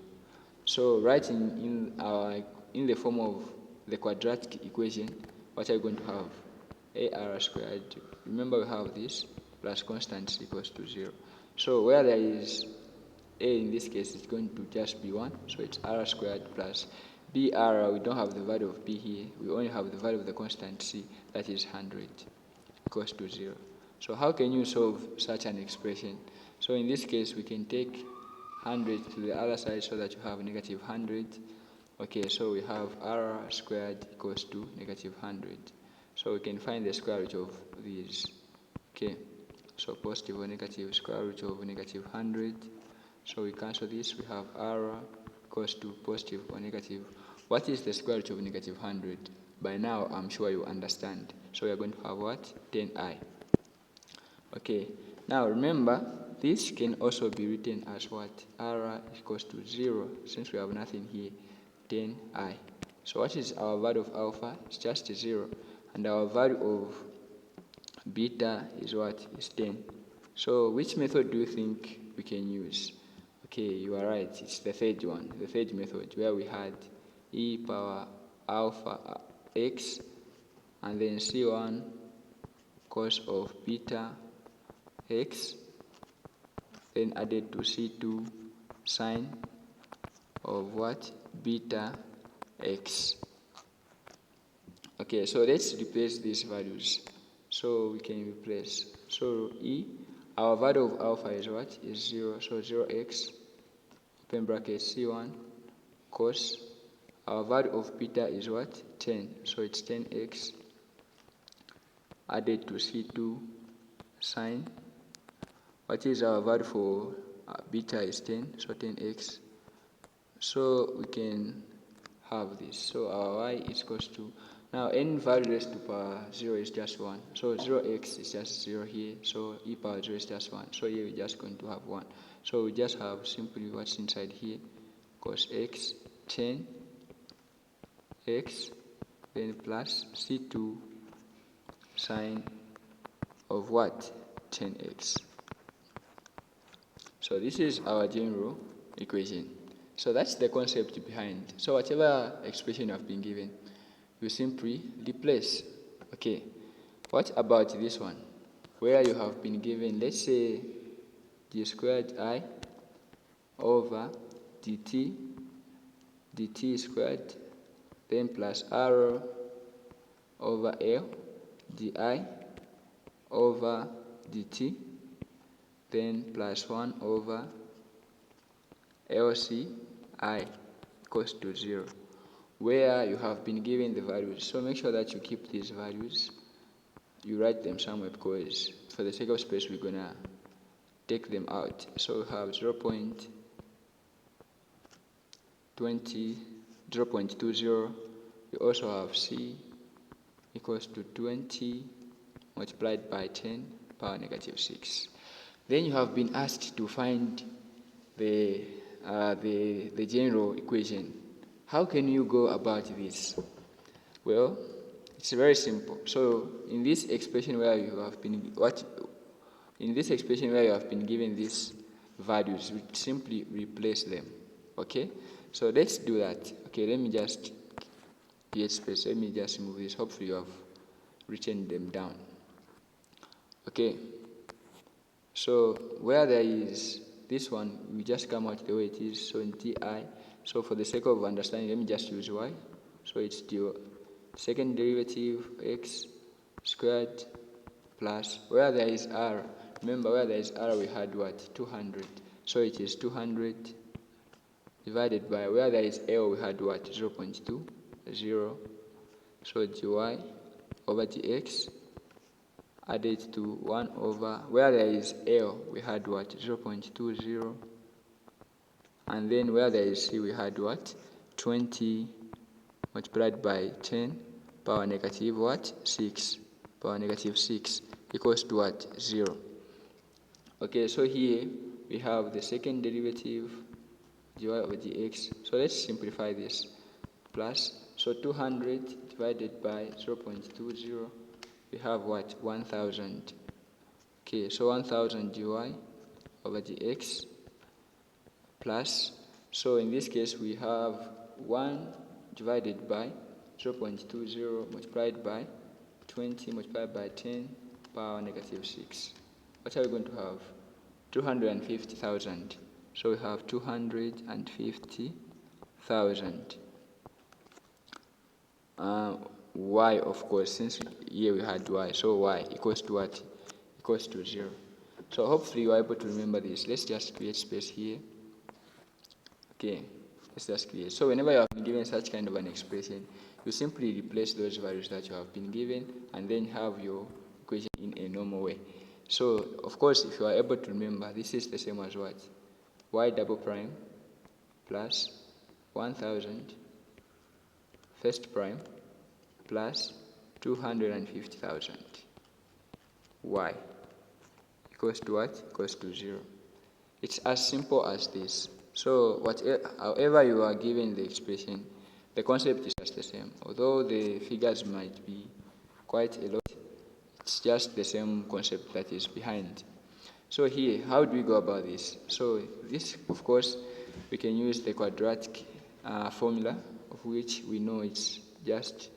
So writing in the form of the quadratic equation, what are you going to have? AR squared, remember we have this, plus constants equals to 0. So where there is a in this case, it's going to just be 1, so it's r squared plus br, we don't have the value of b here, we only have the value of the constant c, that is 100, equals to 0. So how can you solve such an expression? So in this case, we can take 100 to the other side so that you have negative 100. Okay, so we have r squared equals to negative 100. So we can find the square root of these. Okay, so positive or negative square root of negative 100. So we cancel this, we have r equals to positive or negative. What is the square root of negative 100? By now, I'm sure you understand. So we are going to have what? 10i. Okay, now remember, this can also be written as what? R equals to 0, since we have nothing here, 10i. So what is our value of alpha? It's just 0. And our value of beta is what? Is 10. So which method do you think we can use? Okay, you are right. It's the third one, the third method, where we had e power alpha x and then c1 cos of beta x, then added to c2 sine of what? Beta x. Okay, so let's replace these values. So we can replace. So our value of alpha is what? Is 0. So 0x, open bracket, c1 cos. Our value of beta is what? 10. So it's 10x added to c2 sine. What is our value for beta is 10, so 10x. So we can have this. So our y is equals to, now n value raised to power 0 is just 1. So 0x is just 0 here. So e power 0 is just 1. So here we're just going to have 1. So we just have simply what's inside here, cos x, 10x then plus C2 sine of what? 10x. So this is our general equation. So that's the concept behind. So whatever expression you have been given, you simply replace. Okay, what about this one? Where you have been given, let's say, d squared I over dt squared, then plus r over L di over dt, then plus 1 over LC I equals to 0, where you have been given the values. So make sure that you keep these values, you write them somewhere, because for the sake of space we're gonna take them out. So we have 0.20, 0.20. We also have C equals to 20 multiplied by 10 power negative 6. Then you have been asked to find the general equation. How can you go about this? Well, it's very simple. So in this expression where you have been given these values, we simply replace them. Okay? So let's do that. Okay, let me just create space. Let me just move this. Hopefully you have written them down. Okay. So where there is this one, we just come out the way it is. So in ti, so for the sake of understanding, let me just use y. So it's the second derivative x squared plus, where there is r, remember where there is r we had what? 200. So it is 200 divided by, where there is L we had what? 0.20. So dy over dx added to 1 over, where there is L we had what? 0.20. And then where there is C we had what? 20 multiplied by 10 power negative what? 6. Power negative 6 equals to what? 0. Okay, so here we have the second derivative dy over dx. So let's simplify this. Plus, so 200 divided by 0.20, we have what? 1000. Okay, so 1000 dy over dx plus, so in this case we have 1 divided by 0.20 multiplied by 20 multiplied by 10 power negative 6. What are we going to have? 250,000. So we have 250,000. Y, of course, since here we had y, so y equals to what? Equals to 0. So hopefully you are able to remember this. Let's just create space here. Okay, let's just create. So whenever you have been given such kind of an expression, you simply replace those values that you have been given and then have your equation in a normal way. So, of course, if you are able to remember, this is the same as what? Y double prime plus 1000 first prime plus 250,000. Y equals to what? Equals to 0. It's as simple as this. So, however you are given the expression, the concept is just the same. Although the figures might be quite a lot, it's just the same concept that is behind. So here, how do we go about this? So this, of course, we can use the quadratic formula, of which we know it's just,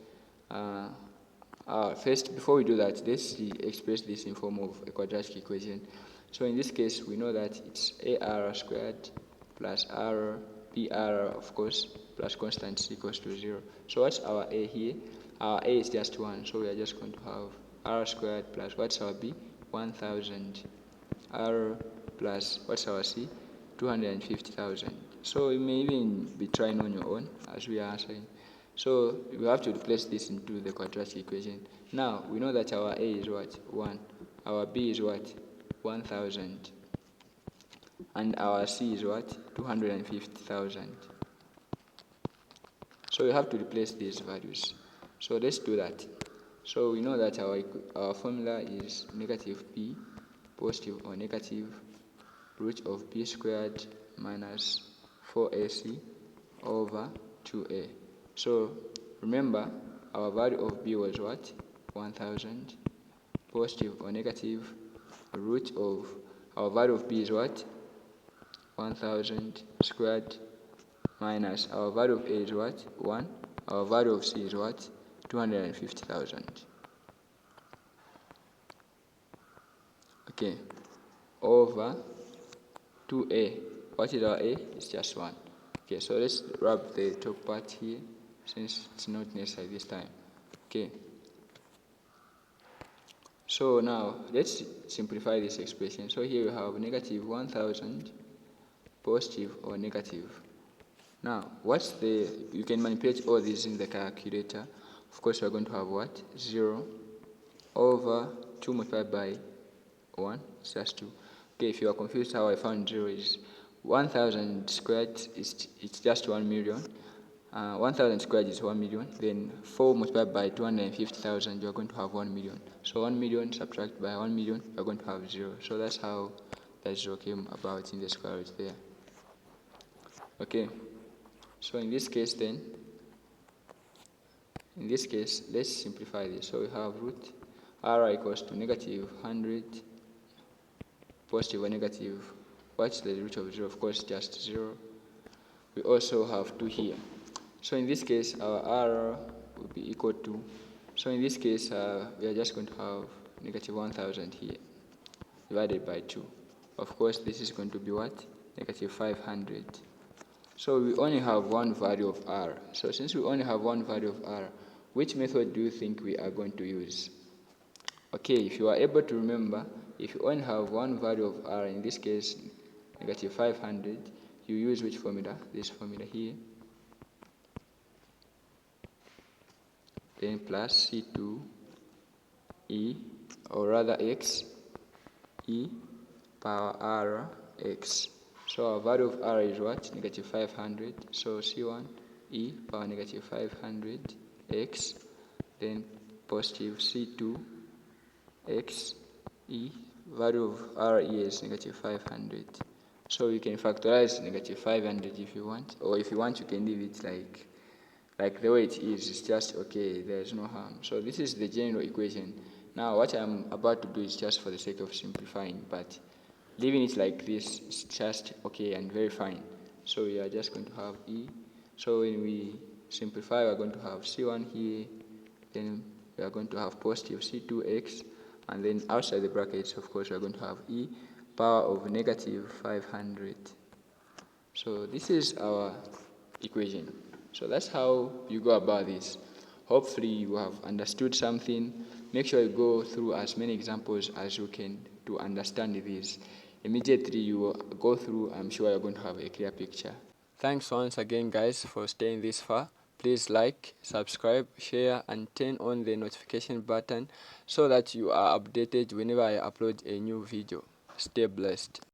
first, before we do that, let's express this in form of a quadratic equation. So in this case, we know that it's AR squared plus R, PR, of course, plus constant C equals to 0. So what's our A here? Our A is just 1, so we are just going to have R squared plus, what's our B? 1000. R plus, what's our C? 250,000. So you may even be trying on your own as we are answering. So we have to replace this into the quadratic equation. Now we know that our A is what? 1. Our B is what? 1000. And our C is what? 250,000. So we have to replace these values. So let's do that. So we know that our formula is negative b, positive or negative, root of b squared minus 4ac over 2a. So remember, our value of b was what? 1000. Positive or negative, root of our value of b is what? 1000 squared minus our value of a is what? 1. Our value of c is what? 250,000. Okay, over 2a. What is our a? It's just 1. Okay, so let's wrap the top part here since it's not necessary this time. Okay, so now let's simplify this expression. So here we have negative 1000, positive or negative. Now, you can manipulate all these in the calculator. Of course, we're going to have what? 0 over 2 multiplied by 1, it's just 2. Okay, if you are confused how I found 0 is 1000 squared, it's just 1 million. 1000 squared is 1 million. Then 4 multiplied by 250,000, you're going to have 1 million. So 1 million subtract by 1 million, you're going to have 0. So that's how that 0 came about in the square root there. Okay, so in this case, let's simplify this. So we have root r equals to negative 100, positive or negative. What's the root of 0? Of course, just 0. We also have 2 here. So in this case, our r will be equal to, so in this case, we are just going to have negative 1000 here, divided by 2. Of course, this is going to be what? Negative 500. So we only have one value of r. So since we only have one value of r, which method do you think we are going to use? Okay, if you are able to remember, if you only have one value of r, in this case, negative 500, you use which formula? This formula here. Then plus C2 E, or rather x, e power r x. So our value of r is what? Negative 500. So C1 e power negative 500 x. Then positive C2 x e. Value of r is negative 500. So you can factorize negative 500 if you want, or if you want you can leave it like the way it is. It's just okay, there's no harm. So this is the general equation. Now what I'm about to do is just for the sake of simplifying, but leaving it like this is just okay and very fine. So we are just going to have e. So when we simplify, we're going to have c1 here, then we are going to have positive c2x, and then outside the brackets, of course, we're going to have e power of negative 500. So this is our equation. So that's how you go about this. Hopefully you have understood something. Make sure you go through as many examples as you can to understand this. Immediately you go through, I'm sure you're going to have a clear picture. Thanks once again, guys, for staying this far. Please like, subscribe, share, and turn on the notification button so that you are updated whenever I upload a new video. Stay blessed.